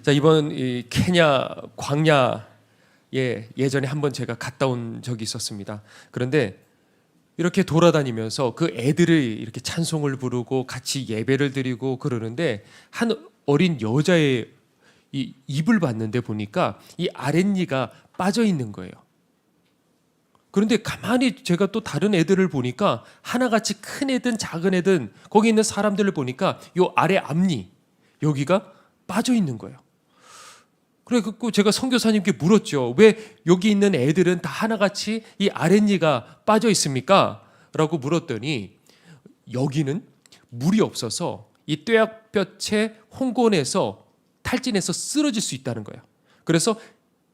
자, 이번 이 케냐 광야에 예전에 한번 제가 갔다 온 적이 있었습니다. 그런데 이렇게 돌아다니면서 그 애들을 이렇게 찬송을 부르고 같이 예배를 드리고 그러는데 한 어린 여자의 이 입을 봤는데 보니까 이 아랫니가 빠져 있는 거예요. 그런데 가만히 제가 또 다른 애들을 보니까 하나같이 큰 애든 작은 애든 거기 있는 사람들을 보니까 요 아래 앞니 여기가 빠져 있는 거예요. 그래서 제가 선교사님께 물었죠. 왜 여기 있는 애들은 다 하나같이 이 아랫니가 빠져 있습니까? 라고 물었더니 여기는 물이 없어서 이 뙤약볕에 홍곤에서 탈진해서 쓰러질 수 있다는 거예요. 그래서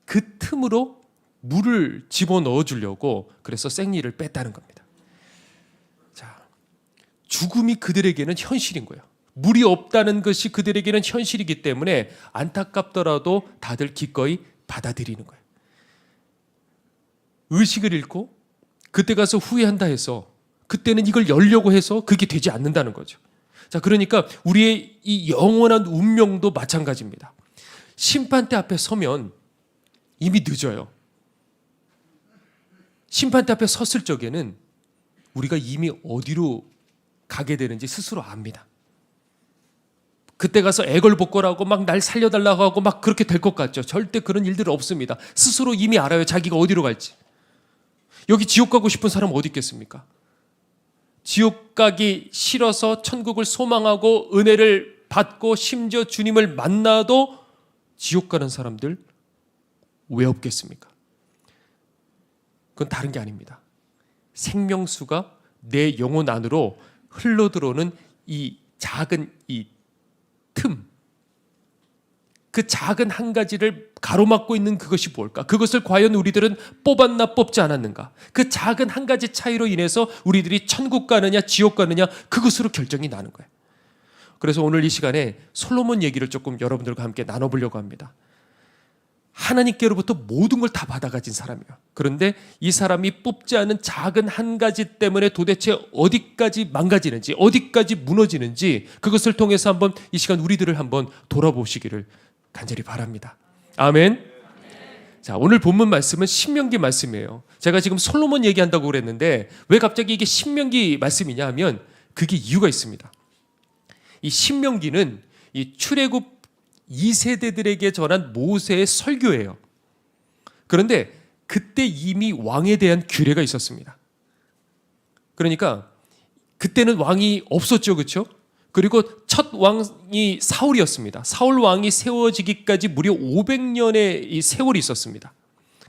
그 틈으로 물을 집어넣어 주려고 그래서 생리를 뺐다는 겁니다. 자, 죽음이 그들에게는 현실인 거예요. 물이 없다는 것이 그들에게는 현실이기 때문에 안타깝더라도 다들 기꺼이 받아들이는 거예요. 의식을 잃고 그때 가서 후회한다 해서 그때는 이걸 열려고 해서 그게 되지 않는다는 거죠. 자, 그러니까 우리의 이 영원한 운명도 마찬가지입니다. 심판대 앞에 서면 이미 늦어요. 심판대 앞에 섰을 적에는 우리가 이미 어디로 가게 되는지 스스로 압니다. 그때 가서 애걸복걸하고 막 날 살려달라고 하고 막 그렇게 될 것 같죠. 절대 그런 일들은 없습니다. 스스로 이미 알아요. 자기가 어디로 갈지. 여기 지옥 가고 싶은 사람 어디 있겠습니까? 지옥 가기 싫어서 천국을 소망하고 은혜를 받고 심지어 주님을 만나도 지옥 가는 사람들 왜 없겠습니까? 그건 다른 게 아닙니다. 생명수가 내 영혼 안으로 흘러들어오는 이 작은 이 틈, 그 작은 한 가지를 가로막고 있는 그것이 뭘까? 그것을 과연 우리들은 뽑았나 뽑지 않았는가? 그 작은 한 가지 차이로 인해서 우리들이 천국 가느냐 지옥 가느냐 그것으로 결정이 나는 거예요. 그래서 오늘 이 시간에 솔로몬 얘기를 조금 여러분들과 함께 나눠보려고 합니다. 하나님께로부터 모든 걸 다 받아가진 사람이에요. 그런데 이 사람이 뽑지 않은 작은 한 가지 때문에 도대체 어디까지 망가지는지, 어디까지 무너지는지 그것을 통해서 한번 이 시간 우리들을 한번 돌아보시기를 간절히 바랍니다. 아멘. 자, 오늘 본문 말씀은 신명기 말씀이에요. 제가 지금 솔로몬 얘기한다고 그랬는데 왜 갑자기 이게 신명기 말씀이냐 하면 그게 이유가 있습니다. 이 신명기는 이 출애굽 2세대들에게 전한 모세의 설교예요. 그런데 그때 이미 왕에 대한 규례가 있었습니다. 그러니까 그때는 왕이 없었죠, 그렇죠? 그리고 첫 왕이 사울이었습니다. 사울 왕이 세워지기까지 무려 500년의 이 세월이 있었습니다.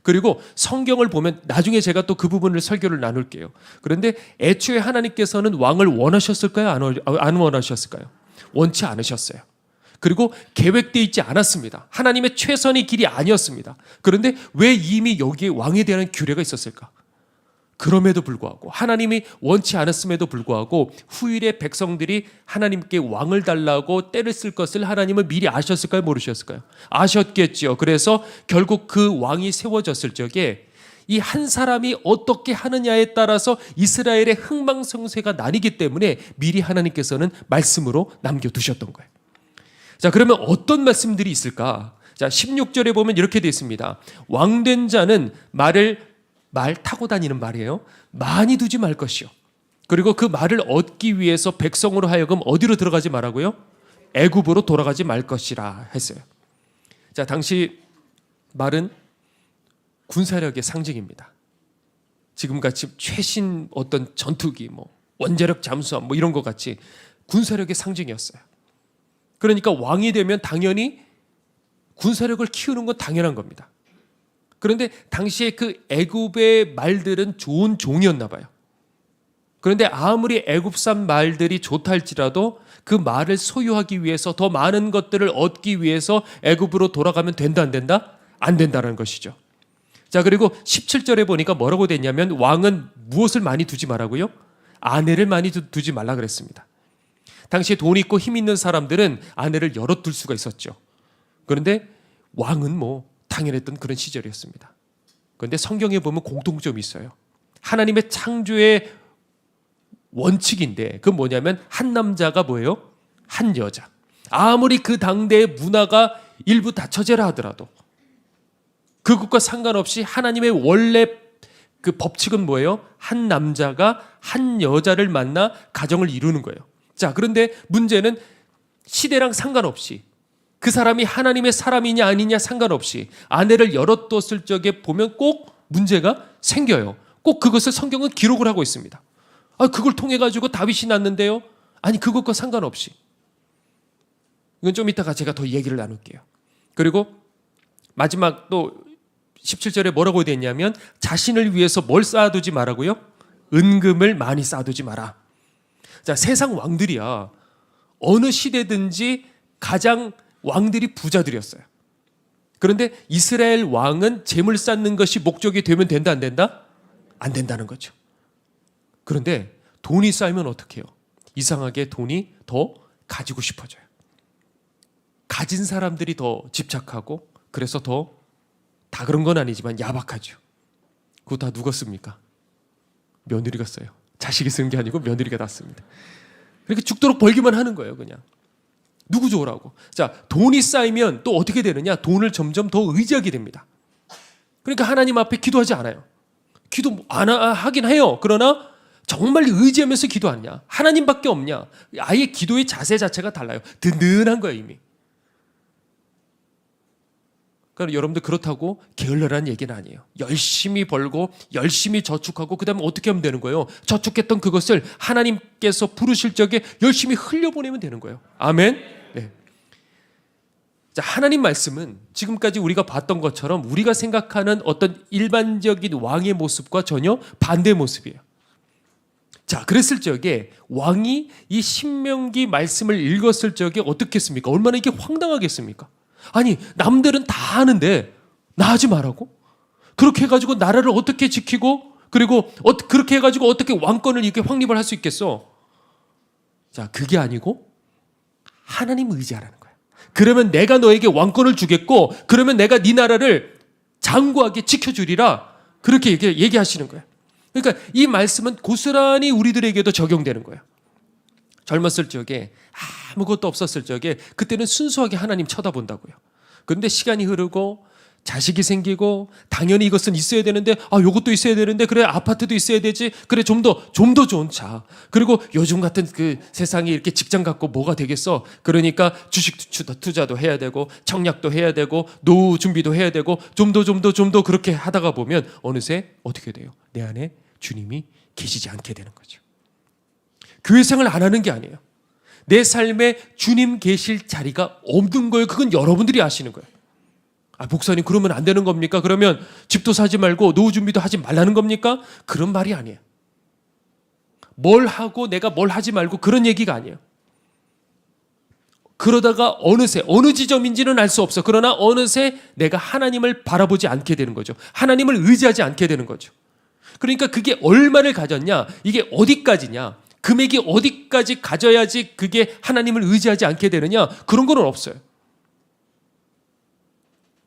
그리고 성경을 보면 나중에 제가 또 그 부분을 설교를 나눌게요. 그런데 애초에 하나님께서는 왕을 원하셨을까요? 안 원하셨을까요? 원치 않으셨어요. 그리고 계획되어 있지 않았습니다. 하나님의 최선의 길이 아니었습니다. 그런데 왜 이미 여기에 왕에 대한 규례가 있었을까? 그럼에도 불구하고 하나님이 원치 않았음에도 불구하고 후일의 백성들이 하나님께 왕을 달라고 때를 쓸 것을 하나님은 미리 아셨을까요? 모르셨을까요? 아셨겠죠. 그래서 결국 그 왕이 세워졌을 적에 이 한 사람이 어떻게 하느냐에 따라서 이스라엘의 흥망성쇠가 나뉘기 때문에 미리 하나님께서는 말씀으로 남겨두셨던 거예요. 자, 그러면 어떤 말씀들이 있을까? 자, 16절에 보면 이렇게 되어 있습니다. 왕된 자는 말 타고 다니는 말이에요. 많이 두지 말 것이요. 그리고 그 말을 얻기 위해서 백성으로 하여금 어디로 들어가지 말라고요? 애굽으로 돌아가지 말 것이라 했어요. 자, 당시 말은 군사력의 상징입니다. 지금같이 최신 어떤 전투기, 원자력 잠수함 이런 것 같이 군사력의 상징이었어요. 그러니까 왕이 되면 당연히 군사력을 키우는 건 당연한 겁니다. 그런데 당시에 그 애굽의 말들은 좋은 종이었나 봐요. 그런데 아무리 애굽산 말들이 좋다 할지라도 그 말을 소유하기 위해서 더 많은 것들을 얻기 위해서 애굽으로 돌아가면 된다 안 된다? 안 된다는 것이죠. 자, 그리고 17절에 보니까 뭐라고 됐냐면 왕은 무엇을 많이 두지 말라고요? 아내를 많이 두지 말라 그랬습니다. 당시에 돈 있고 힘 있는 사람들은 아내를 여럿 둘 수가 있었죠. 그런데 왕은 당연했던 그런 시절이었습니다. 그런데 성경에 보면 공통점이 있어요. 하나님의 창조의 원칙인데 그건 뭐냐면 한 남자가 뭐예요? 한 여자. 아무리 그 당대의 문화가 일부 다처제라 하더라도 그것과 상관없이 하나님의 원래 그 법칙은 뭐예요? 한 남자가 한 여자를 만나 가정을 이루는 거예요. 자, 그런데 문제는 시대랑 상관없이 그 사람이 하나님의 사람이냐 아니냐 상관없이 아내를 열어뒀을 적에 보면 꼭 문제가 생겨요. 꼭 그것을 성경은 기록을 하고 있습니다. 그걸 통해 가지고 다윗이 낳는데요. 아니, 그것과 상관없이. 이건 좀 이따가 제가 더 얘기를 나눌게요. 그리고 마지막 또 17절에 뭐라고 되어 있냐면 자신을 위해서 뭘 쌓아두지 말라고요? 은금을 많이 쌓아두지 마라. 자, 세상 왕들이야 어느 시대든지 가장 왕들이 부자들이었어요. 그런데 이스라엘 왕은 재물 쌓는 것이 목적이 되면 된다 안 된다? 안 된다는 거죠. 그런데 돈이 쌓이면 어떻게 해요? 이상하게 돈이 더 가지고 싶어져요. 가진 사람들이 더 집착하고 그래서 다 그런 건 아니지만 야박하죠. 그거 다 누가 씁니까? 며느리가 써요. 자식이 쓴 게 아니고 며느리가 다 씁니다. 그렇게 죽도록 벌기만 하는 거예요, 그냥. 누구 좋으라고. 자, 돈이 쌓이면 또 어떻게 되느냐? 돈을 점점 더 의지하게 됩니다. 그러니까 하나님 앞에 기도하지 않아요. 기도 안 하긴 해요. 그러나 정말 의지하면서 기도하냐? 하나님밖에 없냐? 아예 기도의 자세 자체가 달라요. 든든한 거예요, 이미. 그러니까 여러분들 그렇다고 게을러라는 얘기는 아니에요. 열심히 벌고 열심히 저축하고 그다음에 어떻게 하면 되는 거예요? 저축했던 그것을 하나님께서 부르실 적에 열심히 흘려보내면 되는 거예요. 아멘. 네. 자, 하나님 말씀은 지금까지 우리가 봤던 것처럼 우리가 생각하는 어떤 일반적인 왕의 모습과 전혀 반대의 모습이에요. 자, 그랬을 적에 왕이 이 신명기 말씀을 읽었을 적에 어떻겠습니까? 얼마나 이게 황당하겠습니까? 아니, 남들은 다 하는데 나 하지 말라고? 그렇게 해가지고 나라를 어떻게 지키고 그리고 그렇게 해가지고 어떻게 왕권을 이렇게 확립을 할 수 있겠어? 자, 그게 아니고 하나님 의지하라는 거야. 그러면 내가 너에게 왕권을 주겠고 그러면 내가 네 나라를 장구하게 지켜주리라. 그렇게 얘기하시는 거야. 그러니까 이 말씀은 고스란히 우리들에게도 적용되는 거예요. 젊었을 적에 아무것도 없었을 적에 그때는 순수하게 하나님 쳐다본다고요. 그런데 시간이 흐르고 자식이 생기고 당연히 이것은 있어야 되는데 요것도 있어야 되는데 그래 아파트도 있어야 되지 그래 좀 더 좋은 차 그리고 요즘 같은 그 세상이 이렇게 직장 갖고 뭐가 되겠어. 그러니까 주식 투자도 해야 되고 청약도 해야 되고 노후 준비도 해야 되고 좀 더 그렇게 하다가 보면 어느새 어떻게 돼요? 내 안에 주님이 계시지 않게 되는 거죠. 교회 생활 안 하는 게 아니에요. 내 삶에 주님 계실 자리가 없는 거예요. 그건 여러분들이 아시는 거예요. 목사님 그러면 안 되는 겁니까? 그러면 집도 사지 말고 노후 준비도 하지 말라는 겁니까? 그런 말이 아니에요. 뭘 하고 내가 뭘 하지 말고 그런 얘기가 아니에요. 그러다가 어느새 어느 지점인지는 알 수 없어. 그러나 어느새 내가 하나님을 바라보지 않게 되는 거죠. 하나님을 의지하지 않게 되는 거죠. 그러니까 그게 얼마를 가졌냐? 이게 어디까지냐? 금액이 어디까지 가져야지 그게 하나님을 의지하지 않게 되느냐? 그런 건 없어요.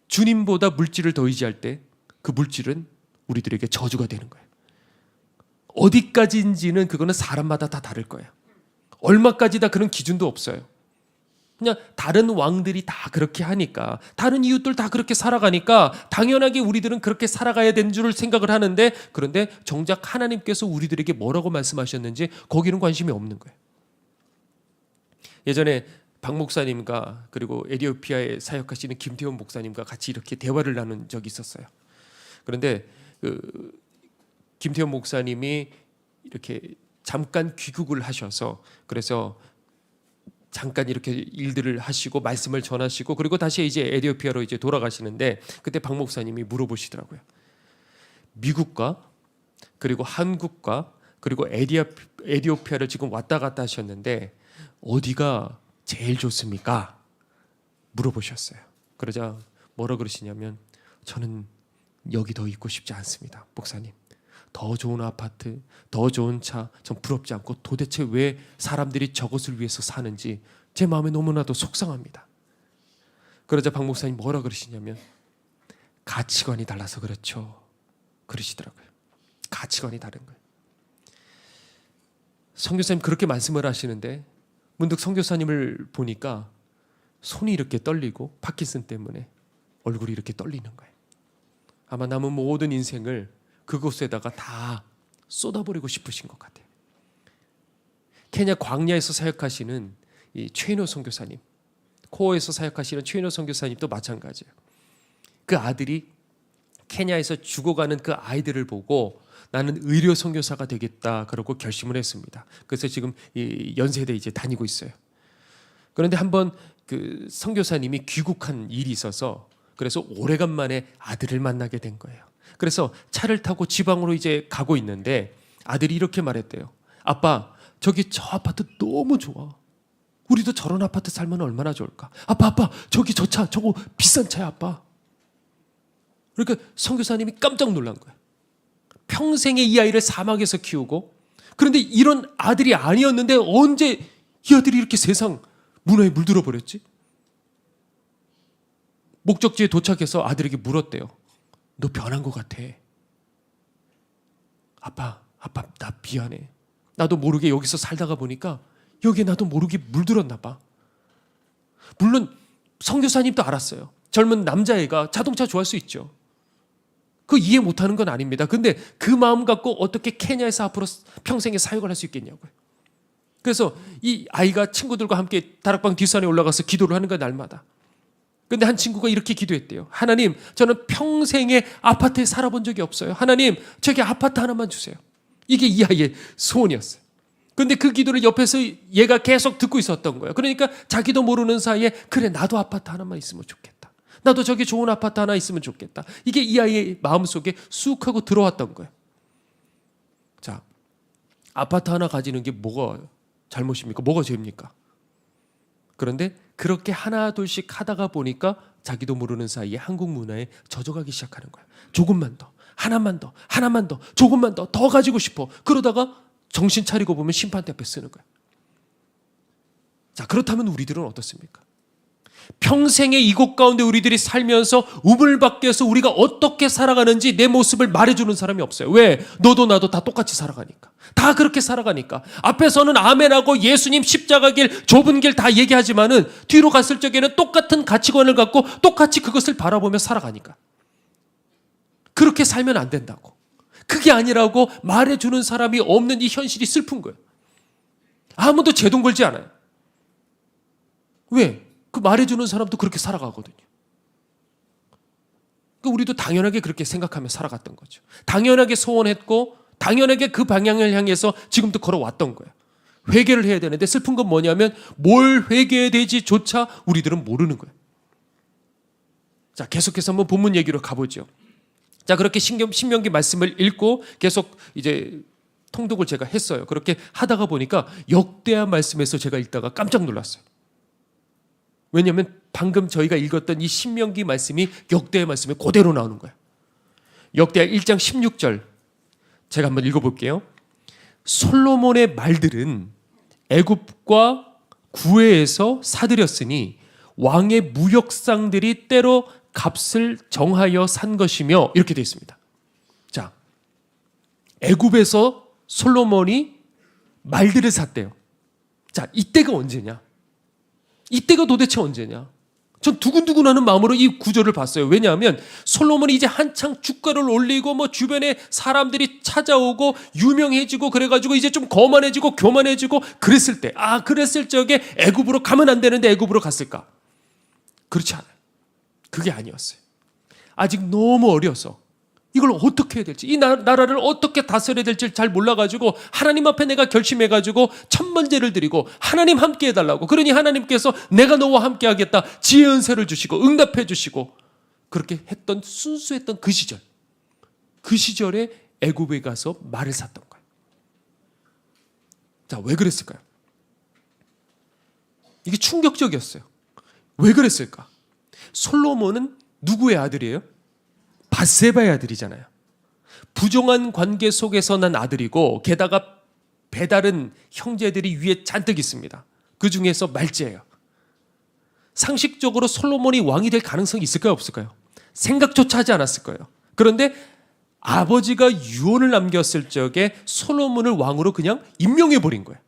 주님보다 물질을 더 의지할 때 그 물질은 우리들에게 저주가 되는 거예요. 어디까지인지는 그거는 사람마다 다 다를 거예요. 얼마까지다 그런 기준도 없어요. 그냥 다른 왕들이 다 그렇게 하니까 다른 이웃들 다 그렇게 살아가니까 당연하게 우리들은 그렇게 살아가야 되는 줄 생각을 하는데 그런데 정작 하나님께서 우리들에게 뭐라고 말씀하셨는지 거기는 관심이 없는 거예요. 예전에 박 목사님과 그리고 에티오피아에 사역하시는 김태원 목사님과 같이 이렇게 대화를 나눈 적이 있었어요. 그런데 김태원 목사님이 이렇게 잠깐 귀국을 하셔서 그래서 잠깐 이렇게 일들을 하시고 말씀을 전하시고 그리고 다시 이제 에티오피아로 이제 돌아가시는데 그때 박 목사님이 물어보시더라고요. 미국과 그리고 한국과 그리고 에티오피아를 지금 왔다 갔다 하셨는데 어디가 제일 좋습니까? 물어보셨어요. 그러자 뭐라 그러시냐면 저는 여기 더 있고 싶지 않습니다. 목사님. 더 좋은 아파트, 더 좋은 차, 전 부럽지 않고 도대체 왜 사람들이 저것을 위해서 사는지 제 마음에 너무나도 속상합니다. 그러자 박 목사님 뭐라 그러시냐면 가치관이 달라서 그렇죠. 그러시더라고요. 가치관이 다른 거예요. 선교사님 그렇게 말씀을 하시는데 문득 선교사님을 보니까 손이 이렇게 떨리고 파킨슨 때문에 얼굴이 이렇게 떨리는 거예요. 아마 남은 모든 인생을 그곳에다가 다 쏟아버리고 싶으신 것 같아요. 케냐 광야에서 사역하시는 이 최인호 선교사님, 코어에서 사역하시는 최인호 선교사님도 마찬가지예요. 그 아들이 케냐에서 죽어가는 그 아이들을 보고 나는 의료 선교사가 되겠다 그러고 결심을 했습니다. 그래서 지금 이 연세대 이제 다니고 있어요. 그런데 한번 그 선교사님이 귀국한 일이 있어서 그래서 오래간만에 아들을 만나게 된 거예요. 그래서 차를 타고 지방으로 이제 가고 있는데 아들이 이렇게 말했대요. 아빠, 저기 저 아파트 너무 좋아. 우리도 저런 아파트 살면 얼마나 좋을까. 아빠, 저기 저 차, 저거 비싼 차야, 아빠. 그러니까 선교사님이 깜짝 놀란 거예요. 평생에 이 아이를 사막에서 키우고, 그런데 이런 아들이 아니었는데 언제 이 아들이 이렇게 세상 문화에 물들어 버렸지? 목적지에 도착해서 아들에게 물었대요. 너 변한 것 같아. 아빠, 나 미안해. 나도 모르게 여기서 살다가 보니까 여기에 나도 모르게 물들었나 봐. 물론 선교사님도 알았어요. 젊은 남자애가 자동차 좋아할 수 있죠. 그거 이해 못하는 건 아닙니다. 근데 그 마음 갖고 어떻게 케냐에서 앞으로 평생에 사역을 할 수 있겠냐고요. 그래서 이 아이가 친구들과 함께 다락방 뒷산에 올라가서 기도를 하는 거야, 날마다. 근데 한 친구가 이렇게 기도했대요. 하나님, 저는 평생에 아파트에 살아본 적이 없어요. 하나님, 저기 아파트 하나만 주세요. 이게 이 아이의 소원이었어요. 근데 그 기도를 옆에서 얘가 계속 듣고 있었던 거예요. 그러니까 자기도 모르는 사이에 그래, 나도 아파트 하나만 있으면 좋겠다. 나도 저기 좋은 아파트 하나 있으면 좋겠다. 이게 이 아이의 마음속에 쑥 하고 들어왔던 거예요. 자, 아파트 하나 가지는 게 뭐가 잘못입니까? 뭐가 죄입니까? 그런데 그렇게 하나 둘씩 하다가 보니까 자기도 모르는 사이에 한국 문화에 젖어가기 시작하는 거예요. 조금만 더, 하나만 더, 조금만 더 가지고 싶어. 그러다가 정신 차리고 보면 심판대 앞에 쓰는 거예요. 자, 그렇다면 우리들은 어떻습니까? 평생에 이곳 가운데 우리들이 살면서 우물밖에서 우리가 어떻게 살아가는지 내 모습을 말해주는 사람이 없어요. 왜? 너도 나도 다 똑같이 살아가니까. 다 그렇게 살아가니까. 앞에서는 아멘하고 예수님 십자가 길, 좁은 길 다 얘기하지만은 뒤로 갔을 적에는 똑같은 가치관을 갖고 똑같이 그것을 바라보며 살아가니까. 그렇게 살면 안 된다고. 그게 아니라고 말해주는 사람이 없는 이 현실이 슬픈 거예요. 아무도 제동 걸지 않아요. 왜? 그 말해주는 사람도 그렇게 살아가거든요. 그러니까 우리도 당연하게 그렇게 생각하며 살아갔던 거죠. 당연하게 소원했고 당연하게 그 방향을 향해서 지금도 걸어왔던 거예요. 회개를 해야 되는데 슬픈 건 뭐냐면 뭘 회개해야 되지조차 우리들은 모르는 거예요. 자, 계속해서 한번 본문 얘기로 가보죠. 자, 그렇게 신명기 말씀을 읽고 계속 이제 통독을 제가 했어요. 그렇게 하다가 보니까 역대하 말씀에서 제가 읽다가 깜짝 놀랐어요. 왜냐하면 방금 저희가 읽었던 이 신명기 말씀이 역대하 말씀에 그대로 나오는 거예요. 역대하 1장 16절 제가 한번 읽어볼게요. 솔로몬의 말들은 애굽과 구해에서 사들였으니 왕의 무역상들이 때로 값을 정하여 산 것이며 이렇게 되어 있습니다. 자, 애굽에서 솔로몬이 말들을 샀대요. 자, 이때가 언제냐? 이때가 도대체 언제냐? 전 두근두근하는 마음으로 이 구절을 봤어요. 왜냐하면 솔로몬이 이제 한창 주가를 올리고 뭐 주변에 사람들이 찾아오고 유명해지고 그래가지고 이제 좀 거만해지고 교만해지고 그랬을 때, 그랬을 적에 애굽으로 가면 안 되는데 애굽으로 갔을까? 그렇지 않아요. 그게 아니었어요. 아직 너무 어려서 이걸 어떻게 해야 될지, 이 나라를 어떻게 다스려야 될지 잘 몰라가지고 하나님 앞에 내가 결심해가지고 천번제를 드리고 하나님 함께 해달라고. 그러니 하나님께서 내가 너와 함께 하겠다 지혜 은혜를 주시고 응답해 주시고 그렇게 했던 순수했던 그 시절에 애굽에 가서 말을 샀던 거예요. 자, 왜 그랬을까요? 이게 충격적이었어요. 왜 그랬을까? 솔로몬은 누구의 아들이에요? 밧세바의 아들이잖아요. 부정한 관계 속에서 난 아들이고 게다가 배다른 형제들이 위에 잔뜩 있습니다. 그 중에서 말째예요. 상식적으로 솔로몬이 왕이 될 가능성이 있을까요? 없을까요? 생각조차 하지 않았을 거예요. 그런데 아버지가 유언을 남겼을 적에 솔로몬을 왕으로 그냥 임명해버린 거예요.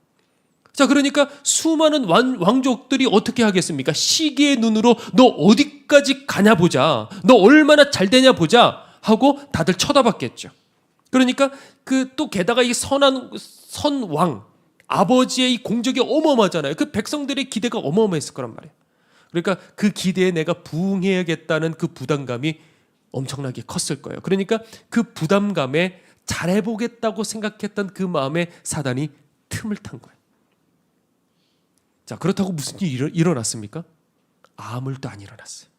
자, 그러니까 수많은 왕족들이 어떻게 하겠습니까? 시기의 눈으로 너 어디까지 가냐 보자, 너 얼마나 잘 되냐 보자 하고 다들 쳐다봤겠죠. 그러니까 또 게다가 이 선왕 아버지의 이 공적이 어마어마하잖아요. 그 백성들의 기대가 어마어마했을 거란 말이에요. 그러니까 그 기대에 내가 부응해야겠다는 그 부담감이 엄청나게 컸을 거예요. 그러니까 그 부담감에 잘해보겠다고 생각했던 그 마음에 사단이 틈을 탄 거예요. 자, 그렇다고 무슨 일이 일어났습니까? 아무 일도 안 일어났어요.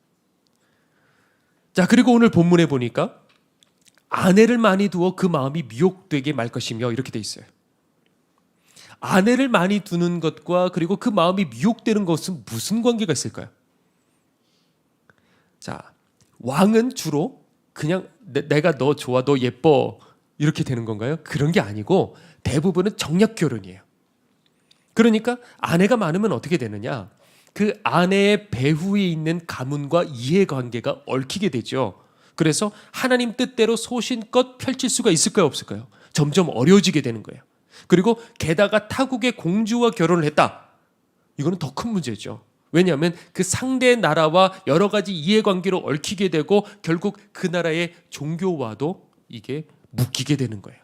자, 그리고 오늘 본문에 보니까 아내를 많이 두어 그 마음이 미혹되게 말 것이며 이렇게 돼 있어요. 아내를 많이 두는 것과 그리고 그 마음이 미혹되는 것은 무슨 관계가 있을까요? 자, 왕은 주로 그냥 내가 너 좋아, 너 예뻐 이렇게 되는 건가요? 그런 게 아니고 대부분은 정략 결혼이에요. 그러니까 아내가 많으면 어떻게 되느냐? 그 아내의 배후에 있는 가문과 이해관계가 얽히게 되죠. 그래서 하나님 뜻대로 소신껏 펼칠 수가 있을까요, 없을까요? 점점 어려워지게 되는 거예요. 그리고 게다가 타국의 공주와 결혼을 했다. 이거는 더 큰 문제죠. 왜냐하면 그 상대 나라와 여러 가지 이해관계로 얽히게 되고 결국 그 나라의 종교와도 이게 묶이게 되는 거예요.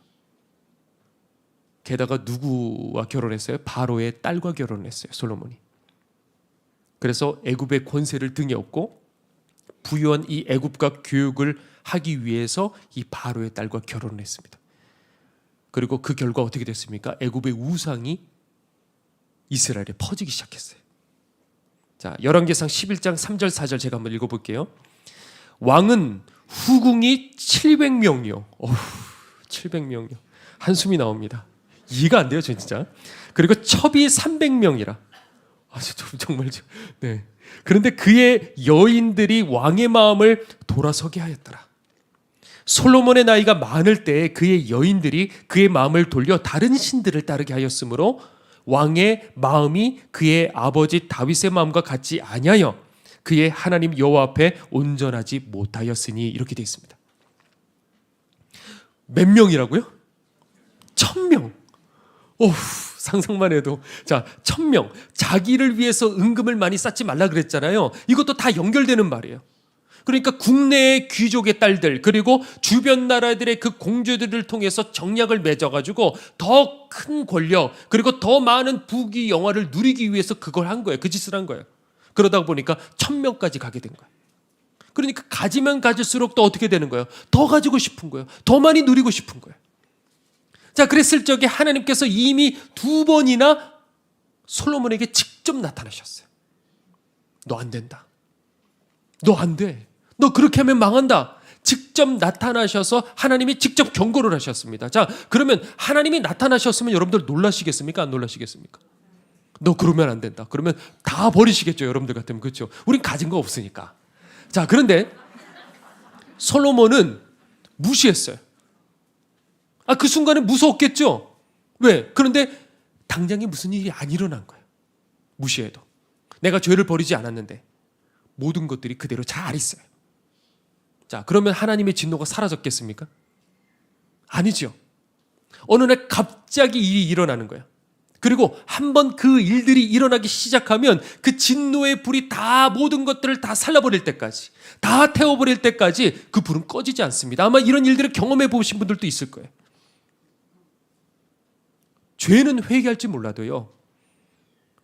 게다가 누구와 결혼했어요? 바로의 딸과 결혼했어요, 솔로몬이. 그래서 애굽의 권세를 등에 업고 부유한 이 애굽과 교육을 하기 위해서 이 바로의 딸과 결혼을 했습니다. 그리고 그 결과 어떻게 됐습니까? 애굽의 우상이 이스라엘에 퍼지기 시작했어요. 자, 열왕기상 11장 3절 4절 제가 한번 읽어볼게요. 왕은 후궁이 700명이요. 700명이요. 한숨이 나옵니다. 이해가 안 돼요, 진짜. 그리고 첩이 300명이라. 정말 네. 그런데 그의 여인들이 왕의 마음을 돌아서게 하였더라. 솔로몬의 나이가 많을 때 그의 여인들이 그의 마음을 돌려 다른 신들을 따르게 하였으므로 왕의 마음이 그의 아버지 다윗의 마음과 같지 아니하여 그의 하나님 여호와 앞에 온전하지 못하였으니 이렇게 되어 있습니다. 몇 명이라고요? 1000명. 상상만 해도. 자, 1000명. 자기를 위해서 은금을 많이 쌓지 말라 그랬잖아요. 이것도 다 연결되는 말이에요. 그러니까 국내의 귀족의 딸들 그리고 주변 나라들의 그 공주들을 통해서 정략을 맺어가지고 더 큰 권력 그리고 더 많은 부귀 영화를 누리기 위해서 그걸 한 거예요. 그 짓을 한 거예요. 그러다 보니까 1000명까지 가게 된 거예요. 그러니까 가지면 가질수록 또 어떻게 되는 거예요? 더 가지고 싶은 거예요. 더 많이 누리고 싶은 거예요. 자, 그랬을 적에 하나님께서 이미 2번이나 솔로몬에게 직접 나타나셨어요. 너 안 된다. 너 안 돼. 너 그렇게 하면 망한다. 직접 나타나셔서 하나님이 직접 경고를 하셨습니다. 자, 그러면 하나님이 나타나셨으면 여러분들 놀라시겠습니까? 안 놀라시겠습니까? 너 그러면 안 된다. 그러면 다 버리시겠죠, 여러분들 같으면. 그렇죠? 우린 가진 거 없으니까. 자, 그런데 솔로몬은 무시했어요. 그 순간에 무서웠겠죠? 왜? 그런데 당장에 무슨 일이 안 일어난 거예요. 무시해도. 내가 죄를 버리지 않았는데 모든 것들이 그대로 잘 있어요. 자, 그러면 하나님의 진노가 사라졌겠습니까? 아니죠. 어느 날 갑자기 일이 일어나는 거예요. 그리고 한번 그 일들이 일어나기 시작하면 그 진노의 불이 다 모든 것들을 다 살라버릴 때까지, 다 태워버릴 때까지 그 불은 꺼지지 않습니다. 아마 이런 일들을 경험해 보신 분들도 있을 거예요. 죄는 회개할지 몰라도요,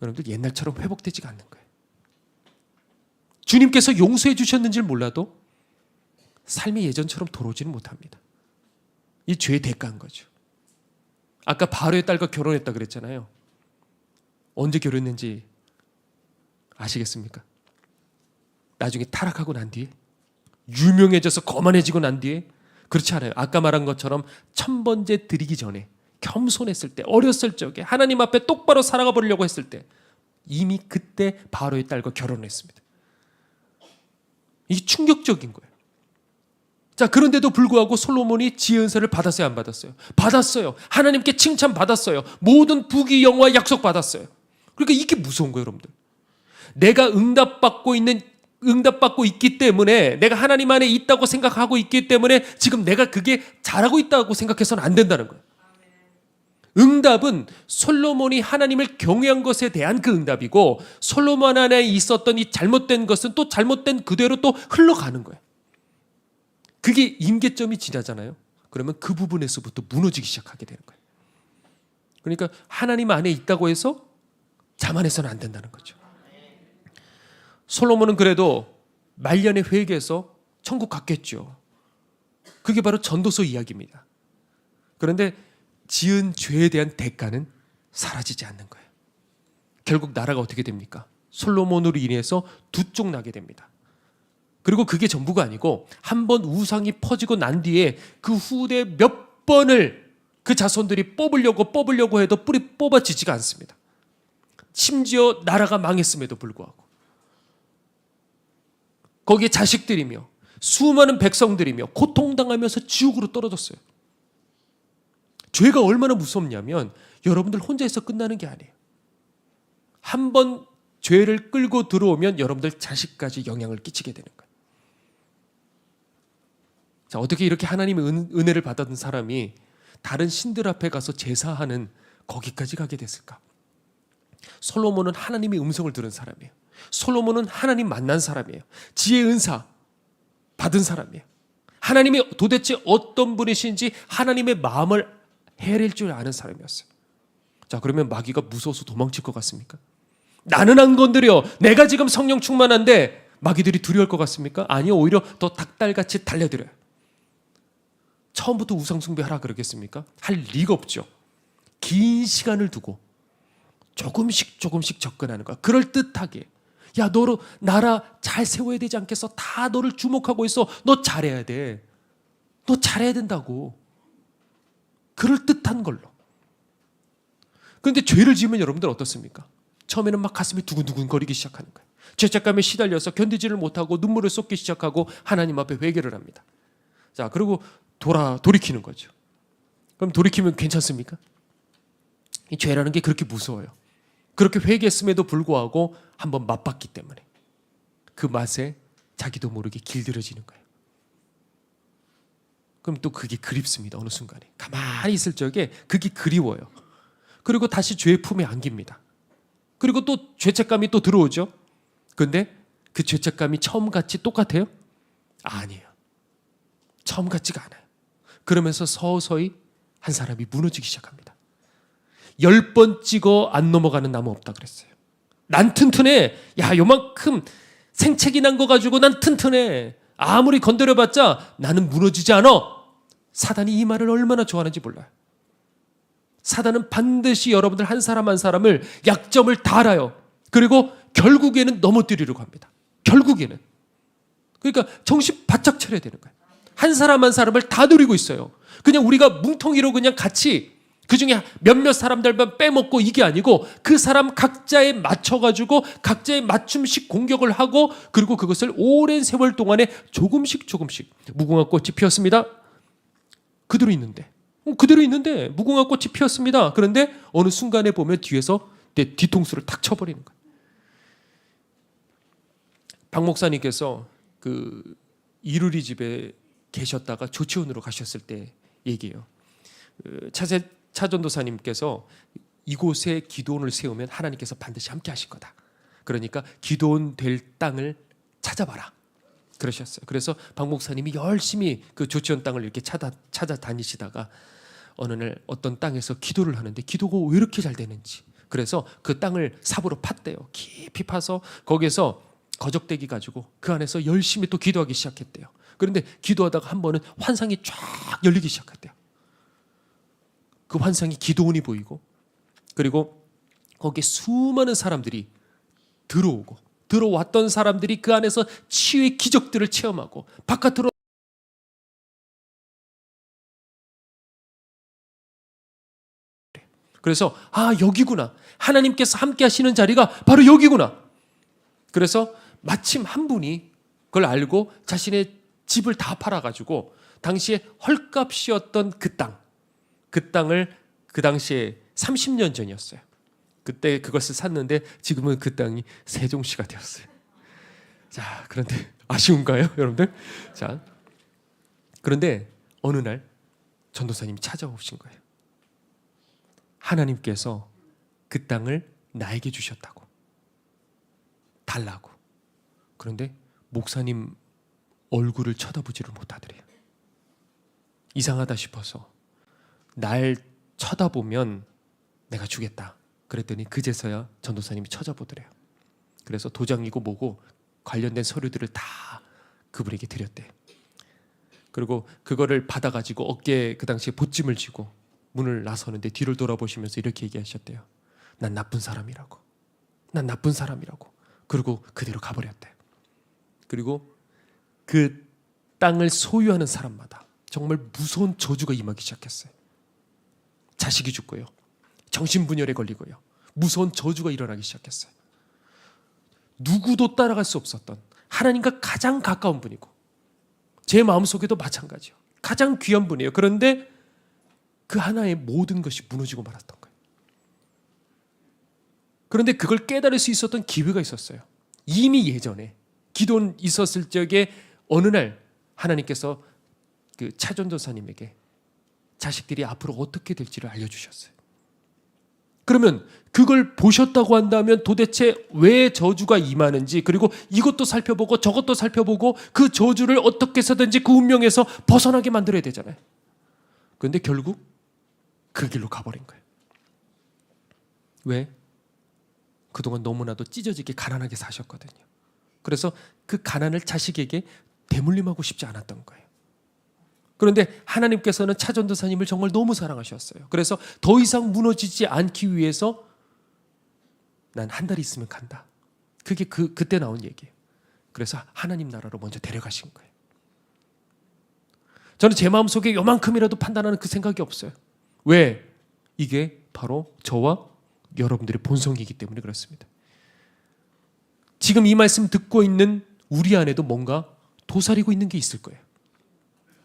여러분들 옛날처럼 회복되지가 않는 거예요. 주님께서 용서해 주셨는지 몰라도 삶이 예전처럼 돌아오지는 못합니다. 이 죄의 대가인 거죠. 아까 바로의 딸과 결혼했다 그랬잖아요. 언제 결혼했는지 아시겠습니까? 나중에 타락하고 난 뒤에, 유명해져서 거만해지고 난 뒤에. 그렇지 않아요. 아까 말한 것처럼 1000번째 드리기 전에 겸손했을 때, 어렸을 적에 하나님 앞에 똑바로 살아가 보려고 했을 때 이미 그때 바로의 딸과 결혼을 했습니다. 이게 충격적인 거예요. 자, 그런데도 불구하고 솔로몬이 지혜 은사를 받았어요, 안 받았어요? 받았어요. 하나님께 칭찬 받았어요. 모든 부귀 영화 약속 받았어요. 그러니까 이게 무서운 거예요, 여러분들. 내가 응답받고 있기 때문에, 내가 하나님 안에 있다고 생각하고 있기 때문에 지금 내가 그게 잘하고 있다고 생각해서는 안 된다는 거예요. 응답은 솔로몬이 하나님을 경외한 것에 대한 그 응답이고, 솔로몬 안에 있었던 이 잘못된 것은 또 잘못된 그대로 또 흘러가는 거예요. 그게 임계점이 지나잖아요. 그러면 그 부분에서부터 무너지기 시작하게 되는 거예요. 그러니까 하나님 안에 있다고 해서 자만해서는 안 된다는 거죠. 솔로몬은 그래도 말년에 회개해서 천국 갔겠죠. 그게 바로 전도서 이야기입니다. 그런데 지은 죄에 대한 대가는 사라지지 않는 거예요. 결국 나라가 어떻게 됩니까? 솔로몬으로 인해서 두 쪽 나게 됩니다. 그리고 그게 전부가 아니고 한번 우상이 퍼지고 난 뒤에 그 후대 몇 번을 그 자손들이 뽑으려고 해도 뿌리 뽑아지지가 않습니다. 심지어 나라가 망했음에도 불구하고 거기에 자식들이며 수많은 백성들이며 고통당하면서 지옥으로 떨어졌어요. 죄가 얼마나 무섭냐면 여러분들 혼자서 끝나는 게 아니에요. 한 번 죄를 끌고 들어오면 여러분들 자식까지 영향을 끼치게 되는 거예요. 자, 어떻게 이렇게 하나님의 은혜를 받았던 사람이 다른 신들 앞에 가서 제사하는 거기까지 가게 됐을까? 솔로몬은 하나님의 음성을 들은 사람이에요. 솔로몬은 하나님 만난 사람이에요. 지혜의 은사 받은 사람이에요. 하나님이 도대체 어떤 분이신지 하나님의 마음을 헤아릴 줄 아는 사람이었어요. 자, 그러면 마귀가 무서워서 도망칠 것 같습니까? 나는 안 건드려. 내가 지금 성령 충만한데 마귀들이 두려울 것 같습니까? 아니요, 오히려 더 닭달같이 달려들어요. 처음부터 우상숭배하라 그러겠습니까? 할 리가 없죠. 긴 시간을 두고 조금씩 접근하는 거야. 그럴듯하게. 야, 너로 나라 잘 세워야 되지 않겠어? 다 너를 주목하고 있어. 너 잘해야 돼. 너 잘해야 된다고. 그럴듯한 걸로. 그런데 죄를 지으면 여러분들 어떻습니까? 처음에는 막 가슴이 두근두근 거리기 시작하는 거예요. 죄책감에 시달려서 견디지를 못하고 눈물을 쏟기 시작하고 하나님 앞에 회개를 합니다. 자, 그리고 돌이키는 거죠. 그럼 돌이키면 괜찮습니까? 이 죄라는 게 그렇게 무서워요. 그렇게 회개했음에도 불구하고 한번 맛봤기 때문에 그 맛에 자기도 모르게 길들여지는 거예요. 그럼 또 그게 그립습니다. 어느 순간에 가만히 있을 적에 그게 그리워요. 그리고 다시 죄의 품에 안깁니다. 그리고 또 죄책감이 또 들어오죠. 그런데 그 죄책감이 처음 같이 똑같아요? 아니에요. 처음 같지가 않아요. 그러면서 서서히 한 사람이 무너지기 시작합니다. 10번 찍어 안 넘어가는 나무 없다 그랬어요. 난 튼튼해. 야, 요만큼 생채기 난 거 가지고 난 튼튼해. 아무리 건드려봤자 나는 무너지지 않아. 사단이 이 말을 얼마나 좋아하는지 몰라요. 사단은 반드시 여러분들 한 사람 한 사람을 약점을 다 알아요. 그리고 결국에는 넘어뜨리려고 합니다. 결국에는. 그러니까 정신 바짝 차려야 되는 거예요. 한 사람 한 사람을 다 노리고 있어요. 그냥 우리가 뭉텅이로 그냥 같이 그중에 몇몇 사람들만 빼먹고 이게 아니고 그 사람 각자에 맞춰가지고 각자의 맞춤식 공격을 하고 그리고 그것을 오랜 세월 동안에 조금씩 무궁화 꽃이 피었습니다. 그대로 있는데 무궁화 꽃이 피었습니다. 그런데 어느 순간에 보면 뒤에서 내 뒤통수를 탁 쳐버리는 거예요. 박 목사님께서 그 이루리 집에 계셨다가 조치원으로 가셨을 때 얘기해요. 차전도사님께서 이곳에 기도원을 세우면 하나님께서 반드시 함께 하실 거다. 그러니까 기도원 될 땅을 찾아봐라. 그러셨어요. 그래서 박 목사님이 열심히 그 조치원 땅을 이렇게 찾아다니시다가 어느 날 어떤 땅에서 기도를 하는데 기도가 왜 이렇게 잘 되는지. 그래서 그 땅을 삽으로 팠대요. 깊이 파서 거기에서 거적대기 가지고 그 안에서 열심히 또 기도하기 시작했대요. 그런데 기도하다가 한 번은 환상이 쫙 열리기 시작했대요. 그 환상이 기도원이 보이고 그리고 거기에 수많은 사람들이 들어왔던 사람들이 그 안에서 치유의 기적들을 체험하고 바깥으로 그래서 여기구나. 하나님께서 함께 하시는 자리가 바로 여기구나. 그래서 마침 한 분이 그걸 알고 자신의 집을 다 팔아가지고 당시에 헐값이었던 그 땅을 그 당시에 30년 전이었어요. 그때 그것을 샀는데 지금은 그 땅이 세종시가 되었어요. 자, 그런데 아쉬운가요, 여러분들? 자, 그런데 어느 날 전도사님이 찾아오신 거예요. 하나님께서 그 땅을 나에게 주셨다고. 달라고. 그런데 목사님 얼굴을 쳐다보지를 못하더래요. 이상하다 싶어서 날 쳐다보면 내가 주겠다. 그랬더니 그제서야 전도사님이 쳐다보더래요. 그래서 도장이고 뭐고 관련된 서류들을 다 그분에게 드렸대. 그리고 그거를 받아가지고 어깨에 그 당시에 보찜을 쥐고 문을 나서는데 뒤를 돌아보시면서 이렇게 얘기하셨대요. 난 나쁜 사람이라고. 난 나쁜 사람이라고. 그리고 그대로 가버렸대. 그리고 그 땅을 소유하는 사람마다 정말 무서운 저주가 임하기 시작했어요. 자식이 죽고요. 정신분열에 걸리고요. 무서운 저주가 일어나기 시작했어요. 누구도 따라갈 수 없었던 하나님과 가장 가까운 분이고 제 마음속에도 마찬가지요. 가장 귀한 분이에요. 그런데 그 하나의 모든 것이 무너지고 말았던 거예요. 그런데 그걸 깨달을 수 있었던 기회가 있었어요. 이미 예전에 기도는 있었을 적에 어느 날 하나님께서 그 차전도사님에게 자식들이 앞으로 어떻게 될지를 알려주셨어요. 그러면 그걸 보셨다고 한다면 도대체 왜 저주가 임하는지, 그리고 이것도 살펴보고 저것도 살펴보고 그 저주를 어떻게 해서든지 그 운명에서 벗어나게 만들어야 되잖아요. 그런데 결국 그 길로 가버린 거예요. 왜? 그동안 너무나도 찢어지게 가난하게 사셨거든요. 그래서 그 가난을 자식에게 대물림하고 싶지 않았던 거예요. 그런데 하나님께서는 차전도사님을 정말 너무 사랑하셨어요. 그래서 더 이상 무너지지 않기 위해서 난 한 달 있으면 간다. 그게 그때 나온 얘기예요. 그래서 하나님 나라로 먼저 데려가신 거예요. 저는 제 마음속에 요만큼이라도 판단하는 그 생각이 없어요. 왜? 이게 바로 저와 여러분들의 본성이기 때문에 그렇습니다. 지금 이 말씀 듣고 있는 우리 안에도 뭔가 도사리고 있는 게 있을 거예요.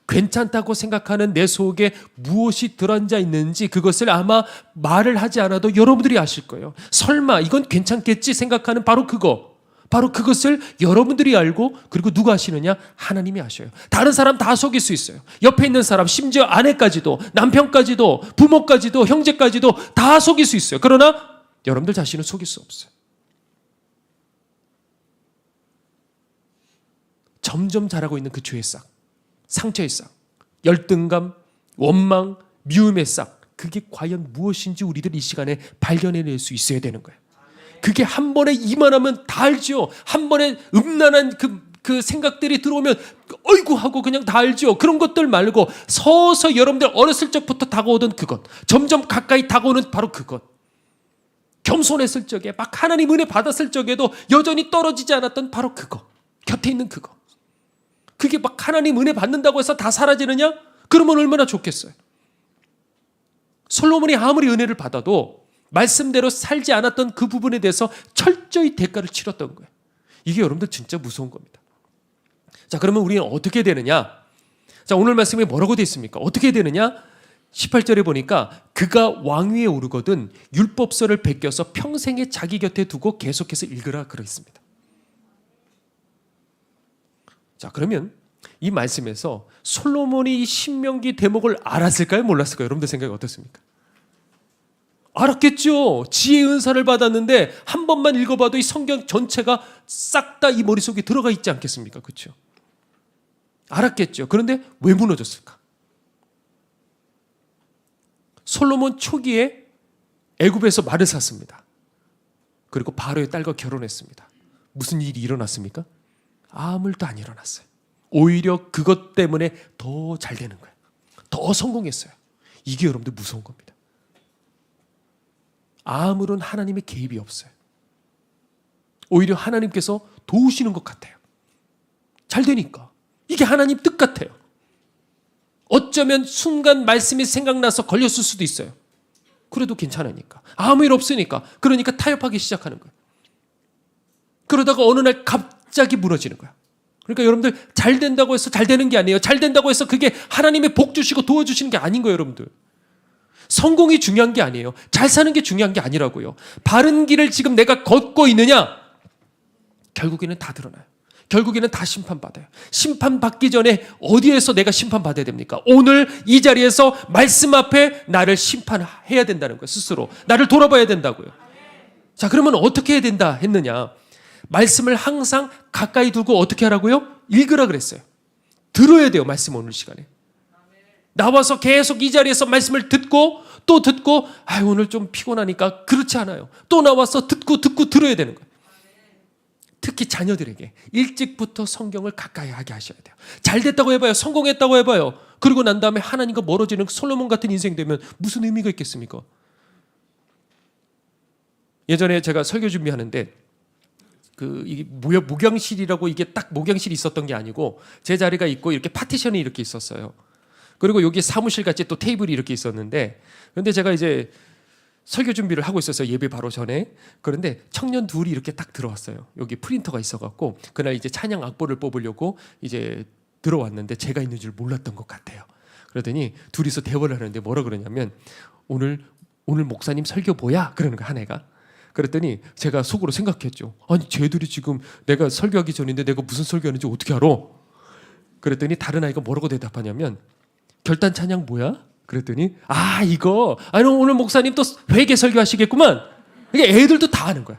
괜찮다고 생각하는 내 속에 무엇이 들어앉아 있는지 그것을 아마 말을 하지 않아도 여러분들이 아실 거예요. 설마 이건 괜찮겠지 생각하는 바로 그것을 여러분들이 알고, 그리고 누가 아시느냐? 하나님이 아셔요. 다른 사람 다 속일 수 있어요. 옆에 있는 사람, 심지어 아내까지도, 남편까지도, 부모까지도, 형제까지도 다 속일 수 있어요. 그러나 여러분들 자신은 속일 수 없어요. 점점 자라고 있는 그 죄의 싹, 상처의 싹, 열등감, 원망, 미움의 싹, 그게 과연 무엇인지 우리들 이 시간에 발견해낼 수 있어야 되는 거예요. 그게 한 번에 이만하면 다 알죠. 한 번에 음란한 그 생각들이 들어오면 어이구 하고 그냥 다 알죠. 그런 것들 말고 서서 여러분들 어렸을 적부터 다가오던 그것, 점점 가까이 다가오는 바로 그것, 겸손했을 적에 막 하나님 은혜 받았을 적에도 여전히 떨어지지 않았던 바로 그거, 곁에 있는 그거, 그게 막 하나님 은혜 받는다고 해서 다 사라지느냐? 그러면 얼마나 좋겠어요. 솔로몬이 아무리 은혜를 받아도 말씀대로 살지 않았던 그 부분에 대해서 철저히 대가를 치렀던 거예요. 이게 여러분들 진짜 무서운 겁니다. 자, 그러면 우리는 어떻게 되느냐? 자, 오늘 말씀에 뭐라고 되어 있습니까? 어떻게 되느냐? 18절에 보니까 그가 왕위에 오르거든 율법서를 베껴서 평생에 자기 곁에 두고 계속해서 읽으라 그랬습니다. 자, 그러면 이 말씀에서 솔로몬이 이 신명기 대목을 알았을까요? 몰랐을까요? 여러분들 생각이 어떻습니까? 알았겠죠. 지혜의 은사를 받았는데 한 번만 읽어봐도 이 성경 전체가 싹 다 이 머릿속에 들어가 있지 않겠습니까? 그렇죠? 알았겠죠. 그런데 왜 무너졌을까? 솔로몬 초기에 애굽에서 말을 샀습니다. 그리고 바로의 딸과 결혼했습니다. 무슨 일이 일어났습니까? 아무 일도 안 일어났어요. 오히려 그것 때문에 더 잘 되는 거예요. 더 성공했어요. 이게 여러분들 무서운 겁니다. 아무런 하나님의 개입이 없어요. 오히려 하나님께서 도우시는 것 같아요. 잘 되니까. 이게 하나님 뜻 같아요. 어쩌면 순간 말씀이 생각나서 걸렸을 수도 있어요. 그래도 괜찮으니까. 아무 일 없으니까. 그러니까 타협하기 시작하는 거예요. 그러다가 어느 날 갑자기 무너지는 거야. 그러니까 여러분들 잘 된다고 해서 잘 되는 게 아니에요. 잘 된다고 해서 그게 하나님의 복 주시고 도와주시는 게 아닌 거예요, 여러분들. 성공이 중요한 게 아니에요. 잘 사는 게 중요한 게 아니라고요. 바른 길을 지금 내가 걷고 있느냐? 결국에는 다 드러나요. 결국에는 다 심판받아요. 심판받기 전에 어디에서 내가 심판받아야 됩니까? 오늘 이 자리에서 말씀 앞에 나를 심판해야 된다는 거예요. 스스로 나를 돌아봐야 된다고요. 자, 그러면 어떻게 해야 된다 했느냐? 말씀을 항상 가까이 두고 어떻게 하라고요? 읽으라 그랬어요. 들어야 돼요. 말씀 오늘 시간에 나와서 계속 이 자리에서 말씀을 듣고 또 듣고, 오늘 좀 피곤하니까, 그렇지 않아요. 또 나와서 듣고 들어야 되는 거예요. 특히 자녀들에게 일찍부터 성경을 가까이 하게 하셔야 돼요. 잘 됐다고 해봐요. 성공했다고 해봐요. 그리고 난 다음에 하나님과 멀어지는 솔로몬 같은 인생 되면 무슨 의미가 있겠습니까? 예전에 제가 설교 준비하는데 이게 목양실이라고, 이게 딱 목양실이 있었던 게 아니고 제 자리가 있고 이렇게 파티션이 이렇게 있었어요. 그리고 여기 사무실 같이 또 테이블이 이렇게 있었는데, 그런데 제가 이제 설교 준비를 하고 있었어요. 예배 바로 전에. 그런데 청년 둘이 이렇게 딱 들어왔어요. 여기 프린터가 있어갖고 그날 이제 찬양 악보를 뽑으려고 이제 들어왔는데 제가 있는 줄 몰랐던 것 같아요. 그러더니 둘이서 대화를 하는데 뭐라 그러냐면, 오늘 목사님 설교 뭐야? 그러는 거야, 한 애가. 그랬더니 제가 속으로 생각했죠. 아니, 쟤들이 지금 내가 설교하기 전인데 내가 무슨 설교하는지 어떻게 알아? 그랬더니 다른 아이가 뭐라고 대답하냐면, 결단 찬양 뭐야? 그랬더니 이거 오늘 목사님 또 회개 설교하시겠구만. 이게 애들도 다 아는 거야.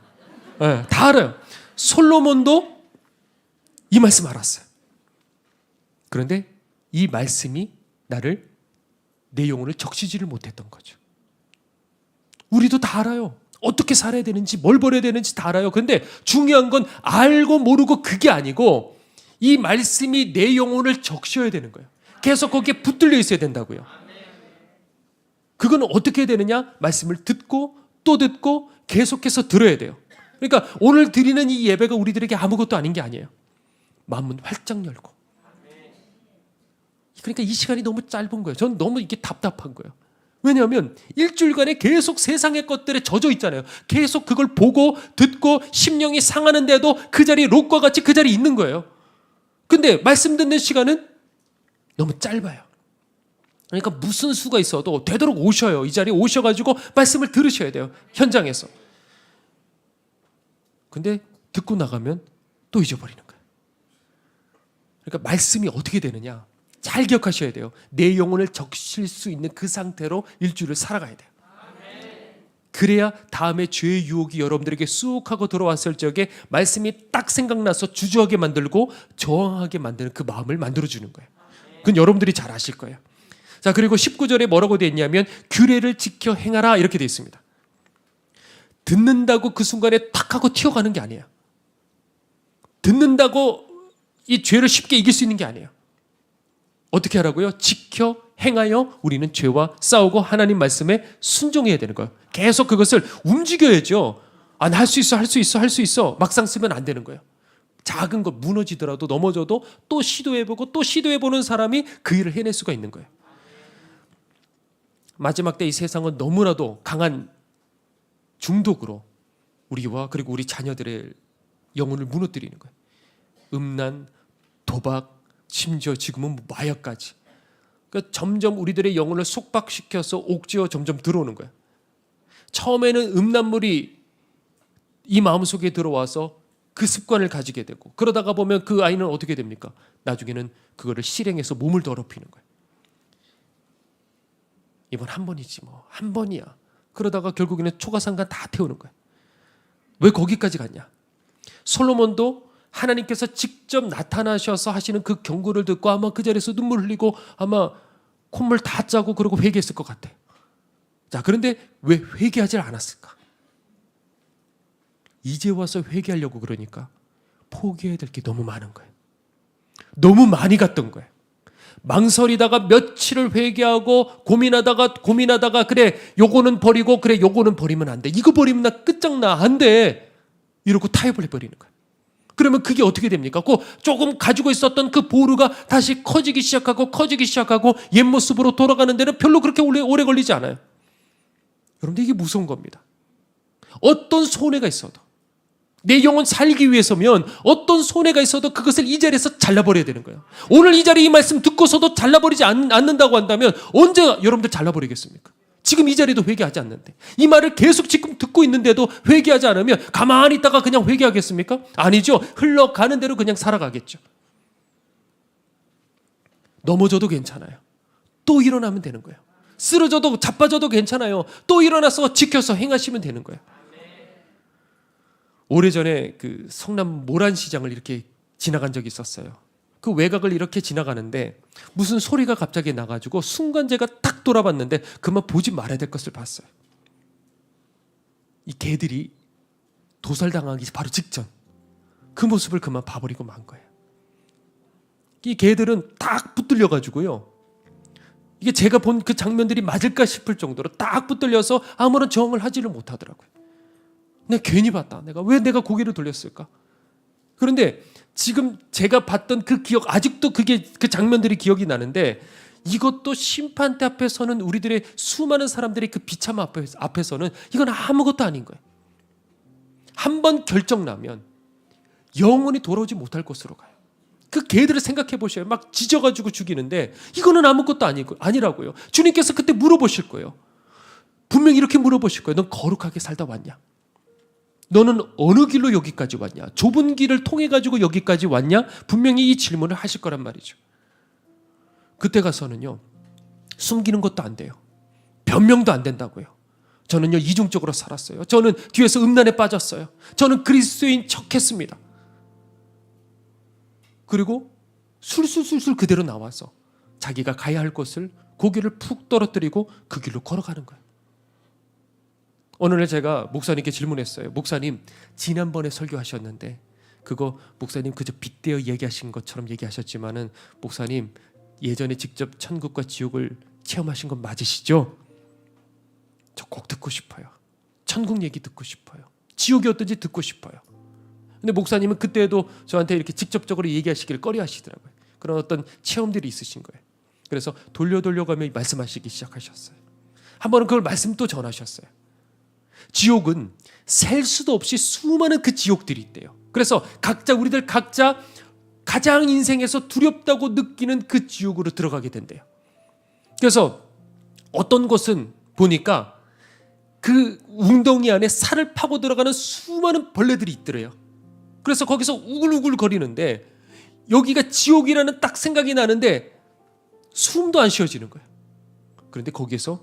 네, 다 알아요. 솔로몬도 이 말씀 알았어요. 그런데 이 말씀이 내 영혼을 적시지를 못했던 거죠. 우리도 다 알아요. 어떻게 살아야 되는지, 뭘 버려야 되는지 다 알아요. 그런데 중요한 건 알고 모르고 그게 아니고 이 말씀이 내 영혼을 적셔야 되는 거예요. 계속 거기에 붙들려 있어야 된다고요. 그건 어떻게 해야 되느냐? 말씀을 듣고 또 듣고 계속해서 들어야 돼요. 그러니까 오늘 드리는 이 예배가 우리들에게 아무것도 아닌 게 아니에요. 마음은 활짝 열고. 그러니까 이 시간이 너무 짧은 거예요. 저는 너무 이게 답답한 거예요. 왜냐하면 일주일간에 계속 세상의 것들에 젖어 있잖아요. 계속 그걸 보고 듣고 심령이 상하는데도 그 자리에 롯과 같이 그 자리에 있는 거예요. 근데 말씀 듣는 시간은 너무 짧아요. 그러니까 무슨 수가 있어도 되도록 오셔요. 이 자리에 오셔가지고 말씀을 들으셔야 돼요. 현장에서. 근데 듣고 나가면 또 잊어버리는 거예요. 그러니까 말씀이 어떻게 되느냐? 잘 기억하셔야 돼요. 내 영혼을 적실 수 있는 그 상태로 일주일을 살아가야 돼요. 그래야 다음에 죄의 유혹이 여러분들에게 쑥 하고 들어왔을 적에 말씀이 딱 생각나서 주저하게 만들고 저항하게 만드는 그 마음을 만들어주는 거예요. 그건 여러분들이 잘 아실 거예요. 자, 그리고 19절에 뭐라고 되어 있냐면 규례를 지켜 행하라 이렇게 되어 있습니다. 듣는다고 그 순간에 탁 하고 튀어가는 게 아니에요. 듣는다고 이 죄를 쉽게 이길 수 있는 게 아니에요. 어떻게 하라고요? 지켜 행하여 우리는 죄와 싸우고 하나님 말씀에 순종해야 되는 거예요. 계속 그것을 움직여야죠. 할 수 있어, 할 수 있어, 할 수 있어. 막상 쓰면 안 되는 거예요. 작은 것 무너지더라도 넘어져도 또 시도해보고 또 시도해보는 사람이 그 일을 해낼 수가 있는 거예요. 마지막 때 이 세상은 너무나도 강한 중독으로 우리와 그리고 우리 자녀들의 영혼을 무너뜨리는 거예요. 음란, 도박, 심지어 지금은 마약까지. 그러니까 점점 우리들의 영혼을 속박시켜서 옥죄어 점점 들어오는 거예요. 처음에는 음란물이 이 마음속에 들어와서 그 습관을 가지게 되고, 그러다가 보면 그 아이는 어떻게 됩니까? 나중에는 그거를 실행해서 몸을 더럽히는 거예요. 이번 한 번이지 뭐, 한 번이야. 그러다가 결국에는 초가상간 다 태우는 거예요. 왜 거기까지 갔냐? 솔로몬도 하나님께서 직접 나타나셔서 하시는 그 경고를 듣고 아마 그 자리에서 눈물 흘리고 아마 콧물 다 짜고 그러고 회개했을 것 같아요. 자, 그런데 왜 회개하지 않았을까? 이제 와서 회개하려고 그러니까 포기해야 될 게 너무 많은 거예요. 너무 많이 갔던 거예요. 망설이다가 며칠을 회개하고 고민하다가 그래 요거는 버리고 그래 요거는 버리면 안 돼. 이거 버리면 나 끝장나. 안 돼. 이러고 타협을 해버리는 거예요. 그러면 그게 어떻게 됩니까? 조금 가지고 있었던 그 보루가 다시 커지기 시작하고 옛 모습으로 돌아가는 데는 별로 그렇게 오래 걸리지 않아요. 여러분들 이게 무서운 겁니다. 어떤 손해가 있어도 내 영혼 살기 위해서면 어떤 손해가 있어도 그것을 이 자리에서 잘라버려야 되는 거예요. 오늘 이 자리에 이 말씀 듣고서도 잘라버리지 않는다고 한다면 언제 여러분들 잘라버리겠습니까? 지금 이 자리도 회개하지 않는데, 이 말을 계속 지금 듣고 있는데도 회개하지 않으면 가만히 있다가 그냥 회개하겠습니까? 아니죠. 흘러가는 대로 그냥 살아가겠죠. 넘어져도 괜찮아요. 또 일어나면 되는 거예요. 쓰러져도 자빠져도 괜찮아요. 또 일어나서 지켜서 행하시면 되는 거예요. 오래전에 그 성남 모란시장을 이렇게 지나간 적이 있었어요. 그 외곽을 이렇게 지나가는데 무슨 소리가 갑자기 나가지고 순간 제가 딱 돌아봤는데 그만 보지 말아야 될 것을 봤어요. 이 개들이 도살당하기 바로 직전 그 모습을 그만 봐버리고 만 거예요. 이 개들은 딱 붙들려 가지고요, 이게 제가 본 그 장면들이 맞을까 싶을 정도로 딱 붙들려서 아무런 저항을 하지를 못하더라고요. 내가 괜히 봤다. 왜 내가 고개를 돌렸을까? 그런데 지금 제가 봤던 그 기억, 아직도 그 장면들이 기억이 나는데, 이것도 심판대 앞에서는 우리들의 수많은 사람들의 그 비참 앞에서는 이건 아무것도 아닌 거예요. 한번 결정 나면 영원히 돌아오지 못할 곳으로 가요. 그 개들을 생각해 보셔요. 막 짖어가지고 죽이는데 이거는 아무것도 아니라고요. 주님께서 그때 물어보실 거예요. 분명히 이렇게 물어보실 거예요. 넌 거룩하게 살다 왔냐? 너는 어느 길로 여기까지 왔냐? 좁은 길을 통해 가지고 여기까지 왔냐? 분명히 이 질문을 하실 거란 말이죠. 그때 가서는요, 숨기는 것도 안 돼요. 변명도 안 된다고요. 저는요, 이중적으로 살았어요. 저는 뒤에서 음란에 빠졌어요. 저는 그리스도인 척했습니다. 그리고 술술술술 그대로 나와서 자기가 가야 할 곳을 고개를 푹 떨어뜨리고 그 길로 걸어가는 거예요. 어느 날 제가 목사님께 질문했어요. 목사님, 지난번에 설교하셨는데 그거 목사님 그저 빗대어 얘기하신 것처럼 얘기하셨지만은 목사님 예전에 직접 천국과 지옥을 체험하신 건 맞으시죠? 저 꼭 듣고 싶어요. 천국 얘기 듣고 싶어요. 지옥이 어떤지 듣고 싶어요. 근데 목사님은 그때도 저한테 이렇게 직접적으로 얘기하시길 꺼려하시더라고요. 그런 어떤 체험들이 있으신 거예요. 그래서 돌려가며 말씀하시기 시작하셨어요. 한 번은 그걸 말씀 또 전하셨어요. 지옥은 셀 수도 없이 수많은 그 지옥들이 있대요. 그래서 우리들 각자 가장 인생에서 두렵다고 느끼는 그 지옥으로 들어가게 된대요. 그래서 어떤 곳은 보니까 그 웅덩이 안에 살을 파고 들어가는 수많은 벌레들이 있더래요. 그래서 거기서 우글우글 거리는데 여기가 지옥이라는 딱 생각이 나는데 숨도 안 쉬어지는 거예요. 그런데 거기에서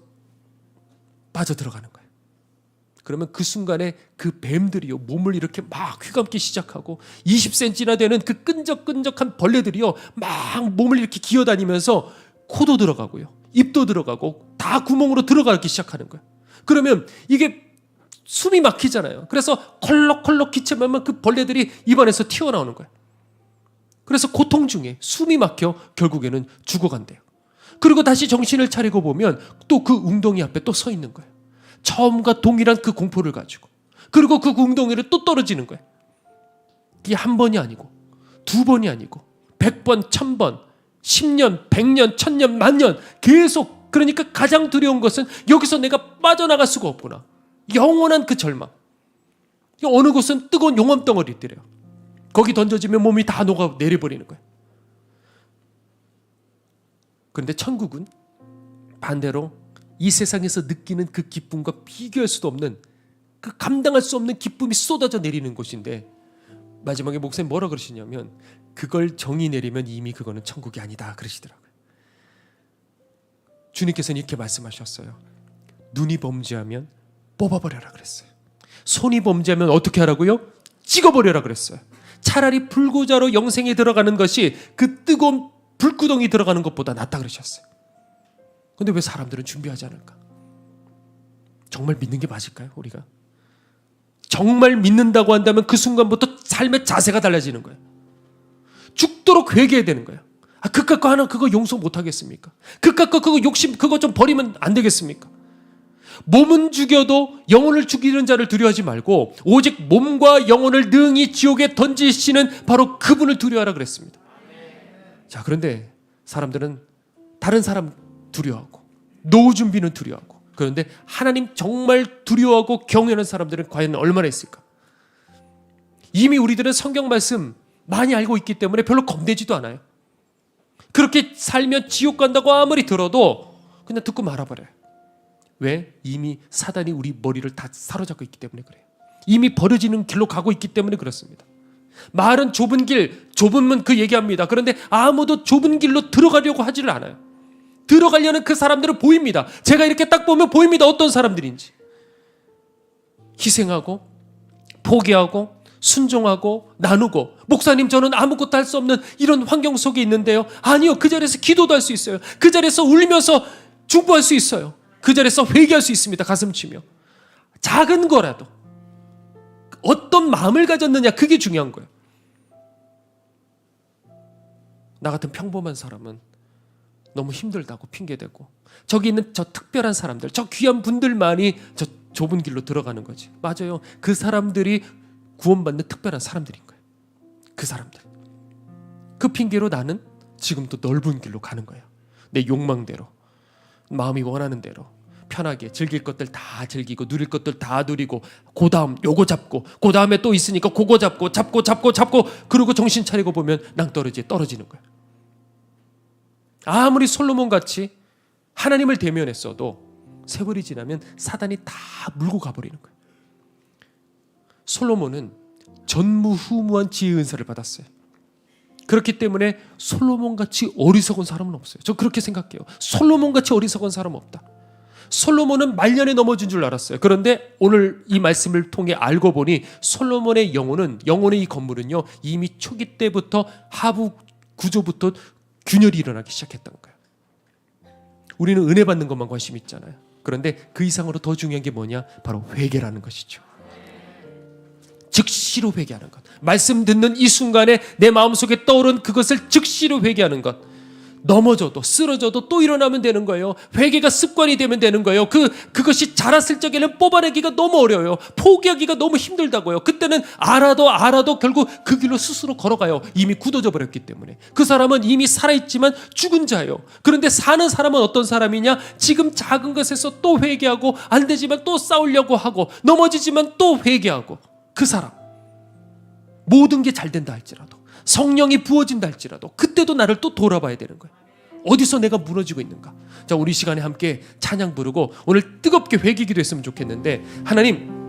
빠져들어가는 거예요. 그러면 그 순간에 그 뱀들이요, 몸을 이렇게 막 휘감기 시작하고 20cm나 되는 그 끈적끈적한 벌레들이요, 막 몸을 이렇게 기어다니면서 코도 들어가고요, 입도 들어가고 다 구멍으로 들어가기 시작하는 거예요. 그러면 이게 숨이 막히잖아요. 그래서 컬럭컬럭 기침하면 그 벌레들이 입안에서 튀어나오는 거예요. 그래서 고통 중에 숨이 막혀 결국에는 죽어간대요. 그리고 다시 정신을 차리고 보면 또 그 웅덩이 앞에 또 서 있는 거예요. 처음과 동일한 그 공포를 가지고. 그리고 그 웅덩이를 또 떨어지는 거예요. 이게 한 번이 아니고 두 번이 아니고 100번, 1000번, 10년, 100년, 1000년, 만년 계속. 그러니까 가장 두려운 것은 여기서 내가 빠져나갈 수가 없구나. 영원한 그 절망. 어느 곳은 뜨거운 용암 덩어리들이에요. 거기 던져지면 몸이 다 녹아 내려버리는 거예요. 그런데 천국은 반대로 이 세상에서 느끼는 그 기쁨과 비교할 수도 없는, 그 감당할 수 없는 기쁨이 쏟아져 내리는 곳인데, 마지막에 목사님 뭐라 그러시냐면 그걸 정의 내리면 이미 그거는 천국이 아니다 그러시더라고요. 주님께서는 이렇게 말씀하셨어요. 눈이 범죄하면 뽑아버려라 그랬어요. 손이 범죄하면 어떻게 하라고요? 찍어버려라 그랬어요. 차라리 불구자로 영생에 들어가는 것이 그 뜨거운 불구덩이 들어가는 것보다 낫다 그러셨어요. 그런데 왜 사람들은 준비하지 않을까? 정말 믿는 게 맞을까요? 우리가 정말 믿는다고 한다면 그 순간부터 삶의 자세가 달라지는 거예요. 죽도록 회개해야 되는 거예요. 그깟 거 하나 그거 용서 못 하겠습니까? 그깟 거 그거 욕심 그거 좀 버리면 안 되겠습니까? 몸은 죽여도 영혼을 죽이는 자를 두려워하지 말고 오직 몸과 영혼을 능히 지옥에 던지시는 바로 그분을 두려워하라 그랬습니다. 자, 그런데 사람들은 다른 사람 두려워하고 노후 준비는 두려워하고, 그런데 하나님 정말 두려워하고 경외하는 사람들은 과연 얼마나 있을까? 이미 우리들은 성경 말씀 많이 알고 있기 때문에 별로 겁내지도 않아요. 그렇게 살면 지옥 간다고 아무리 들어도 그냥 듣고 말아버려요. 왜? 이미 사단이 우리 머리를 다 사로잡고 있기 때문에 그래요. 이미 버려지는 길로 가고 있기 때문에 그렇습니다. 말은 좁은 길, 좁은 문 그 얘기합니다. 그런데 아무도 좁은 길로 들어가려고 하지를 않아요. 들어가려는 그 사람들은 보입니다. 제가 이렇게 딱 보면 보입니다. 어떤 사람들인지. 희생하고 포기하고 순종하고 나누고, 목사님 저는 아무것도 할 수 없는 이런 환경 속에 있는데요. 아니요. 그 자리에서 기도도 할 수 있어요. 그 자리에서 울면서 중보할 수 있어요. 그 자리에서 회개할 수 있습니다. 가슴 치며. 작은 거라도 어떤 마음을 가졌느냐, 그게 중요한 거예요. 나 같은 평범한 사람은 너무 힘들다고 핑계대고, 저기 있는 저 특별한 사람들, 저 귀한 분들만이 저 좁은 길로 들어가는 거지. 맞아요. 그 사람들이 구원받는 특별한 사람들인 거예요. 그 사람들. 그 핑계로 나는 지금도 넓은 길로 가는 거예요. 내 욕망대로, 마음이 원하는 대로 편하게 즐길 것들 다 즐기고 누릴 것들 다 누리고, 그 다음 요거 잡고, 그 다음에 또 있으니까 그거 잡고 그러고 정신 차리고 보면 낭떠러지에 떨어지는 거예요. 아무리 솔로몬 같이 하나님을 대면했어도 세월이 지나면 사단이 다 물고 가버리는 거예요. 솔로몬은 전무후무한 지혜의 은사를 받았어요. 그렇기 때문에 솔로몬같이 어리석은 사람은 없어요. 저 그렇게 생각해요. 솔로몬같이 어리석은 사람은 없다. 솔로몬은 말년에 넘어진 줄 알았어요. 그런데 오늘 이 말씀을 통해 알고 보니 솔로몬의 영혼의 이 건물은요, 이미 초기 때부터 하부 구조부터 균열이 일어나기 시작했던 거예요. 우리는 은혜 받는 것만 관심 있잖아요. 그런데 그 이상으로 더 중요한 게 뭐냐? 바로 회개라는 것이죠. 즉시로 회개하는 것. 말씀 듣는 이 순간에 내 마음속에 떠오른 그것을 즉시로 회개하는 것. 넘어져도 쓰러져도 또 일어나면 되는 거예요. 회개가 습관이 되면 되는 거예요. 그것이 자랐을 적에는 뽑아내기가 너무 어려워요. 포기하기가 너무 힘들다고요. 그때는 알아도 결국 그 길로 스스로 걸어가요. 이미 굳어져 버렸기 때문에. 그 사람은 이미 살아있지만 죽은 자예요. 그런데 사는 사람은 어떤 사람이냐? 지금 작은 것에서 또 회개하고, 안 되지만 또 싸우려고 하고, 넘어지지만 또 회개하고. 그 사람, 모든 게 잘 된다 할지라도, 성령이 부어진다 할지라도 그때도 나를 또 돌아봐야 되는 거예요. 어디서 내가 무너지고 있는가? 자, 우리 시간에 함께 찬양 부르고 오늘 뜨겁게 회개 기도했으면 좋겠는데, 하나님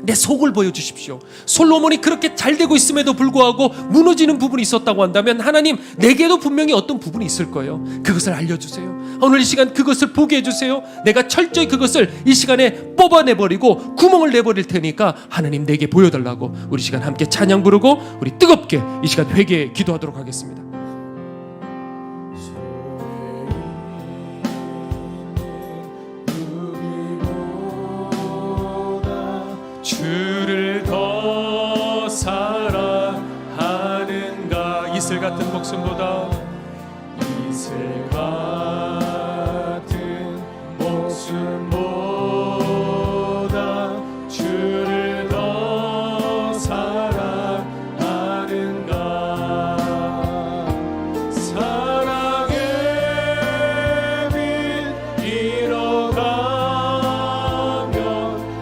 내 속을 보여주십시오. 솔로몬이 그렇게 잘 되고 있음에도 불구하고 무너지는 부분이 있었다고 한다면, 하나님 내게도 분명히 어떤 부분이 있을 거예요. 그것을 알려주세요. 오늘 이 시간 그것을 보게 해주세요. 내가 철저히 그것을 이 시간에 뽑아내버리고 구멍을 내버릴 테니까 하나님 내게 보여달라고, 우리 시간 함께 찬양 부르고 우리 뜨겁게 이 시간 회개 기도하도록 하겠습니다. 주를 더 사랑하는가? 이슬 같은 목숨보다, 이슬 같은 목숨보다 주를 더 사랑하는가? 사랑의 빛 잃어가면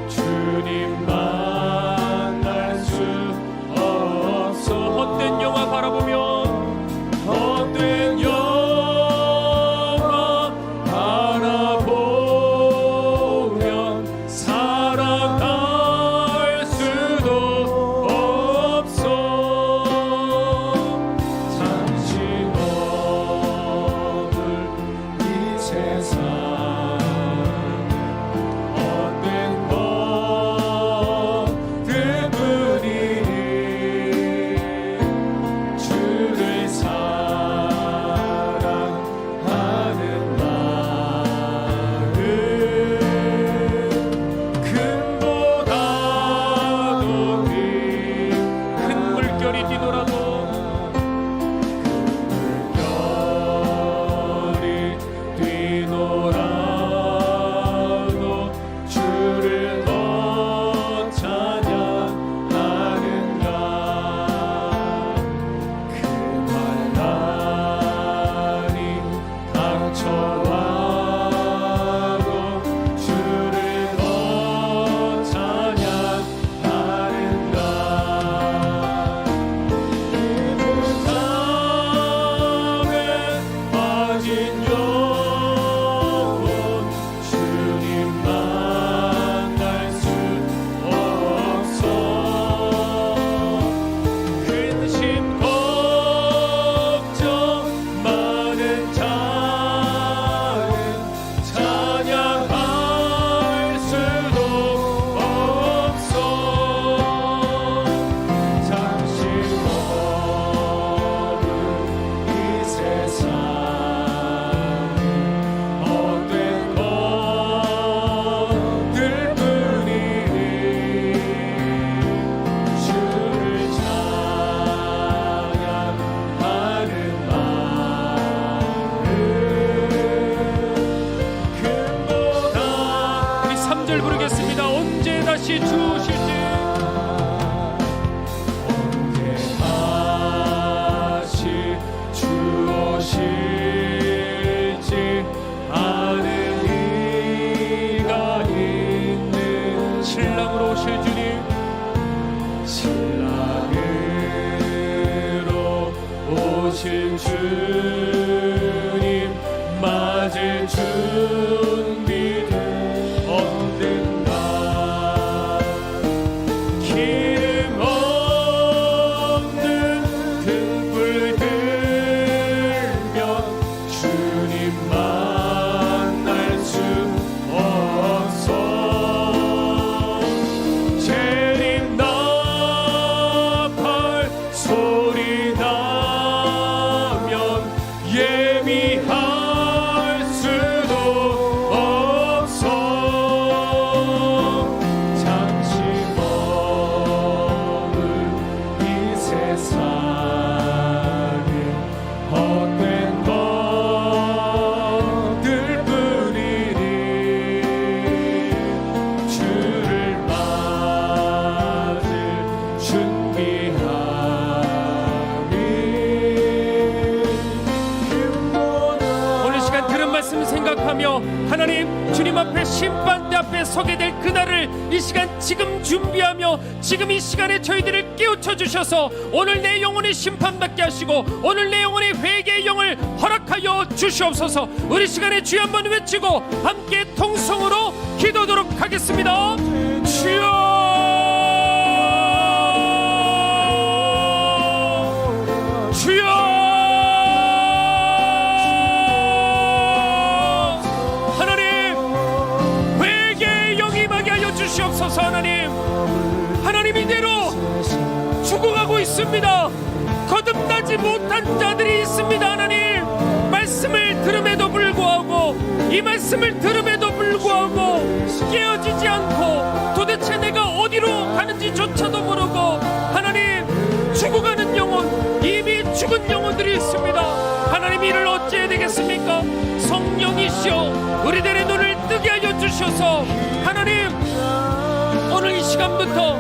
주님 만날 수 없어. 헛된 영화 바라보면, 헛된 영화 헛된 것들 뿐이니 주를 찬양하는 마음 금보다. 우리 3절 부르겠습니다. 언제 다시 주실지, 언제 다시 주오실지 아는 이가 있는 신랑으로 오실 주님, 신랑으로 오실 주님 맞을 준비된 언젠가 기름 없는 등불 들면 주님 만날 수 없어. 재림 나팔 소리 나면 예비할 수도 없어. 잠시 머물 이 세상은 헛된 것들 뿐이니 주를 맞을 준비하니. 오늘 시간 들은 말씀 생각하며 하나님 주님 앞에 심판대 앞에 서게 될 그날을 이 시간 지금 준비하며 지금 이 시간에 저희들을 깨우쳐 주셔서 오늘 내 영혼이 심판받게 하시고 오늘 내 영혼이 회개의 영을 허락하여 주시옵소서. 우리 시간에 주여 한번 외치고 함께 통성으로 기도하도록 하겠습니다. 주여, 주여, 주시옵소서. 하나님 이대로 죽어가고 있습니다. 거듭나지 못한 자들이 있습니다. 하나님 말씀을 들음에도 불구하고 이 말씀을 들음에도 불구하고 깨어지지 않고 도대체 내가 어디로 가는지조차도 모르고 하나님 죽어가는 영혼, 이미 죽은 영혼들이 있습니다. 하나님 이를 어찌해야 되겠습니까? 성령이시여 우리들의 눈을 뜨게 하여 주셔서 하나님 오늘 이 시간부터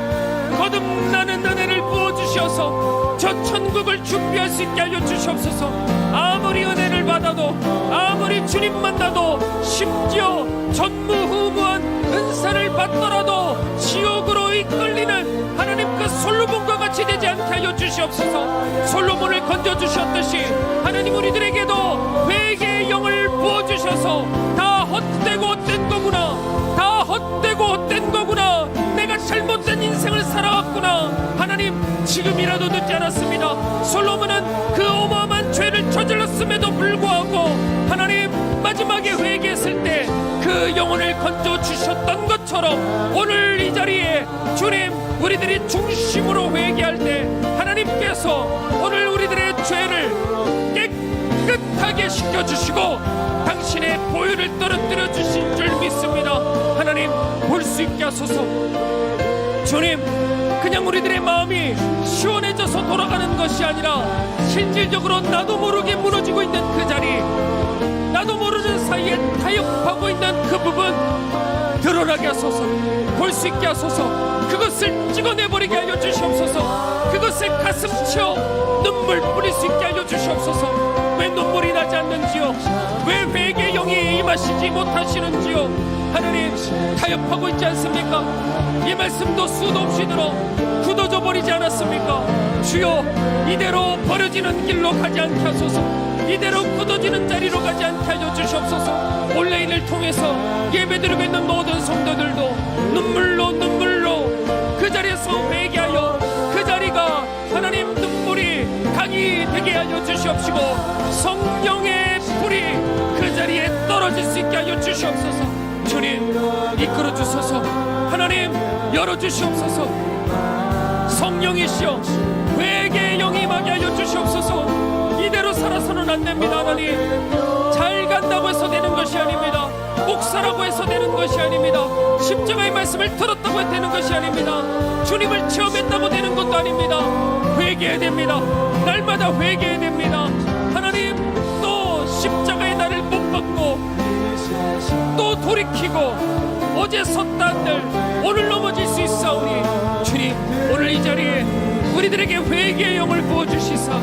거듭나는 은혜를 부어주셔서 저 천국을 준비할 수 있게 하여 주시옵소서. 아무리 은혜를 받아도 아무리 주님 만나도 심지어 전무후무한 은사를 받더라도 지옥으로 이끌리는 하나님 그 솔로몬과 같이 되지 않게 하여 주시옵소서. 솔로몬을 건져주셨듯이 하나님 우리들에게도 회개의 영을 부어주셔서 다 헛되고 헛된 거구나, 다 헛되고 헛된 거구나, 내가 잘못된 인생을 살아왔구나. 하나님 지금이라도 늦지 않았습니다. 솔로몬은 그 어마어마한 죄를 저질렀음에도 불구하고 하나님 마지막에 회개했을 때 그 영혼을 건져주셨던 것처럼 오늘 이 자리에 주님 우리들이 중심으로 회개할 때 하나님께서 오늘 우리들의 죄를 깨끗하게 씻겨주시고 당신의 보혈을 떨어뜨려 주신 줄 믿습니다. 하나님 볼 수 있게 하소서. 주님 그냥 우리들의 마음이 시원해져서 돌아가는 것이 아니라 실질적으로 나도 모르게 무너지고 있는 그 자리, 나도 모르는 사이에 타협하고 있는 그 부분 드러나게 하소서. 볼 수 있게 하소서. 그것을 찍어내버리게 하여 주시옵소서. 그것을 가슴 치어 눈물 뿌릴 수 있게 하여 주시옵소서. 왜 눈물이 나지 않는지요? 왜 회개의 영이 임하시지 못하시는지요? 하나님 타협하고 있지 않습니까? 이 말씀도 수도 없이 들어 굳어져 버리지 않았습니까? 주여 이대로 버려지는 길로 가지 않게 하소서. 이대로 굳어지는 자리로 가지 않게 하여 주시옵소서. 온라인을 통해서 예배드리고 있는 모든 성도들도 눈물로 그 자리에서 회개하여 그 자리가 하나님 눈물이 강이 되게 하여 주시옵시고 성령의 불이 그 자리에 떨어질 수 있게 하여 주시옵소서. 주님 이끌어 주소서. 하나님 열어 주시옵소서. 성령이시여 회개의 영이 임하게 하여 주시옵소서. 이대로 살아서는 안 됩니다. 하나님, 잘 간다고 해서 되는 것이 아닙니다. 목사라고 해서 되는 것이 아닙니다. 십자가의 말씀을 들었다고 해서 되는 것이 아닙니다. 주님을 체험했다고 되는 것도 아닙니다. 회개해야 됩니다. 날마다 회개해야 됩니다. 하나님, 또 십자가의 날을 못 받고 또 돌이키고 어제 섰던 들 오늘 넘어질 수 있사오니 주님, 오늘 이 자리에 우리들에게 회개의 영을 부어주시사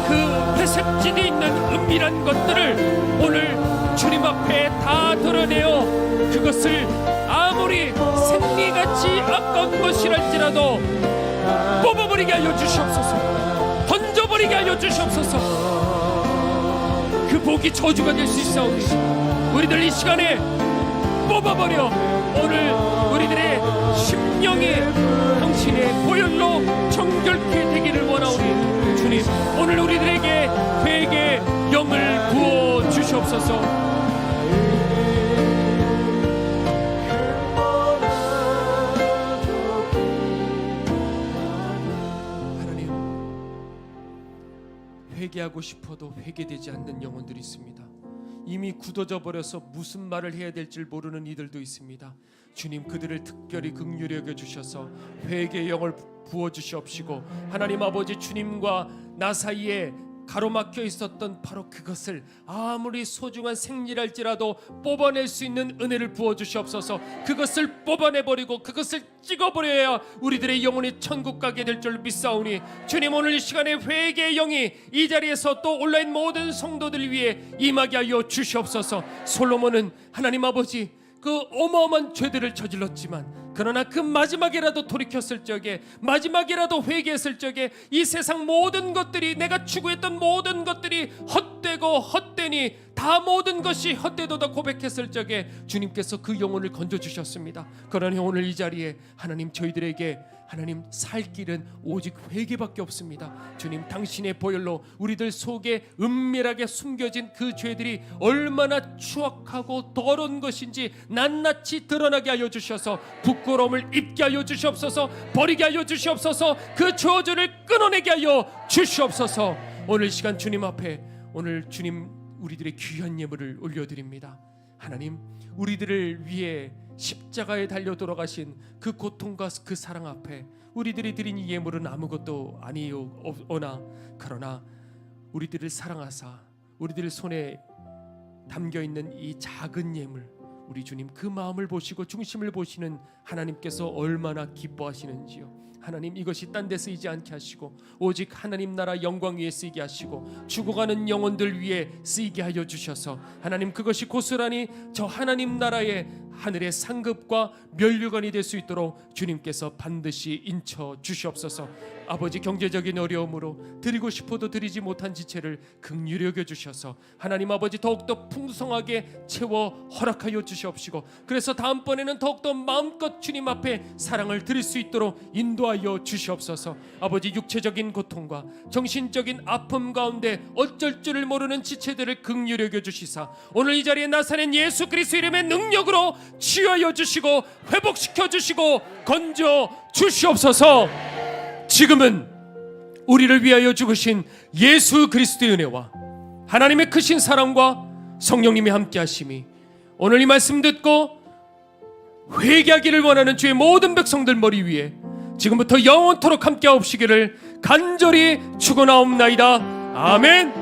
그 회색진이 있는 은밀한 것들을 오늘 주님 앞에 다 드러내어 그것을 아무리 생리같이 아까운 것이랄지라도 뽑아버리게 하여 주시옵소서. 던져버리게 하여 주시옵소서. 그 복이 저주가 될 수 있사오니 우리들 이 시간에 뽑아버려 오늘 우리들의 심령이 당신의 보혈로 정결케 되기를 원하오니 주님, 오늘 우리들에게 회개의 영을 부어 주시옵소서. 하나님, 회개하고 싶어도 회개되지 않는 영혼들이 있습니다. 이미 굳어져 버려서 무슨 말을 해야 될지 모르는 이들도 있습니다. 주님, 그들을 특별히 긍휼히 여겨 주셔서 회개의 영을 부어 주시옵시고 하나님 아버지, 주님과 나 사이에 가로막혀 있었던 바로 그것을 아무리 소중한 생리랄지라도 뽑아낼 수 있는 은혜를 부어 주시옵소서. 그것을 뽑아내버리고 그것을 찍어버려야 우리들의 영혼이 천국 가게 될 줄 믿사오니 주님, 오늘 이 시간에 회개의 영이 이 자리에서 또 온라인 모든 성도들 위해 임하게 하여 주시옵소서. 솔로몬은 하나님 아버지, 그 어마어마한 죄들을 저질렀지만 그러나 그 마지막이라도 돌이켰을 적에, 마지막이라도 회개했을 적에 이 세상 모든 것들이, 내가 추구했던 모든 것들이 헛되고 헛되니 다 모든 것이 헛되도다 고백했을 적에 주님께서 그 영혼을 건져주셨습니다. 그러니 오늘 이 자리에 하나님, 저희들에게 하나님 살 길은 오직 회개밖에 없습니다. 주님, 당신의 보혈로 우리들 속에 은밀하게 숨겨진 그 죄들이 얼마나 추악하고 더러운 것인지 낱낱이 드러나게 하여 주셔서 부끄러움을 입게 하여 주시옵소서. 버리게 하여 주시옵소서. 그 저주를 끊어내게 하여 주시옵소서. 오늘 시간 주님 앞에, 오늘 주님 우리들의 귀한 예물을 올려드립니다. 하나님, 우리들을 위해 십자가에 달려 돌아가신 그 고통과 그 사랑 앞에 우리들이 드린 이 예물은 아무것도 아니오나, 그러나 우리들을 사랑하사 우리들 손에 담겨있는 이 작은 예물, 우리 주님 그 마음을 보시고 중심을 보시는 하나님께서 얼마나 기뻐하시는지요. 하나님, 이것이 딴 데 쓰이지 않게 하시고 오직 하나님 나라 영광 위에 쓰이게 하시고 죽어가는 영혼들 위에 쓰이게 하여 주셔서 하나님, 그것이 고스란히 저 하나님 나라의 하늘의 상급과 면류관이 될 수 있도록 주님께서 반드시 인쳐 주시옵소서. 아버지, 경제적인 어려움으로 드리고 싶어도 드리지 못한 지체를 긍휼히 여겨 주셔서 하나님 아버지, 더욱더 풍성하게 채워 허락하여 주시옵시고, 그래서 다음번에는 더욱더 마음껏 주님 앞에 사랑을 드릴 수 있도록 인도하여 주시옵소서. 아버지, 육체적인 고통과 정신적인 아픔 가운데 어쩔 줄을 모르는 지체들을 긍휼히 여겨 주시사 오늘 이 자리에 나사렛 예수 그리스도 이름의 능력으로 치유하여 주시고 회복시켜 주시고 건져 주시옵소서. 지금은 우리를 위하여 죽으신 예수 그리스도의 은혜와 하나님의 크신 사랑과 성령님의 함께 하심이 오늘 이 말씀 듣고 회개하기를 원하는 주의 모든 백성들 머리 위에 지금부터 영원토록 함께 하옵시기를 간절히 축원하옵나이다. 아멘.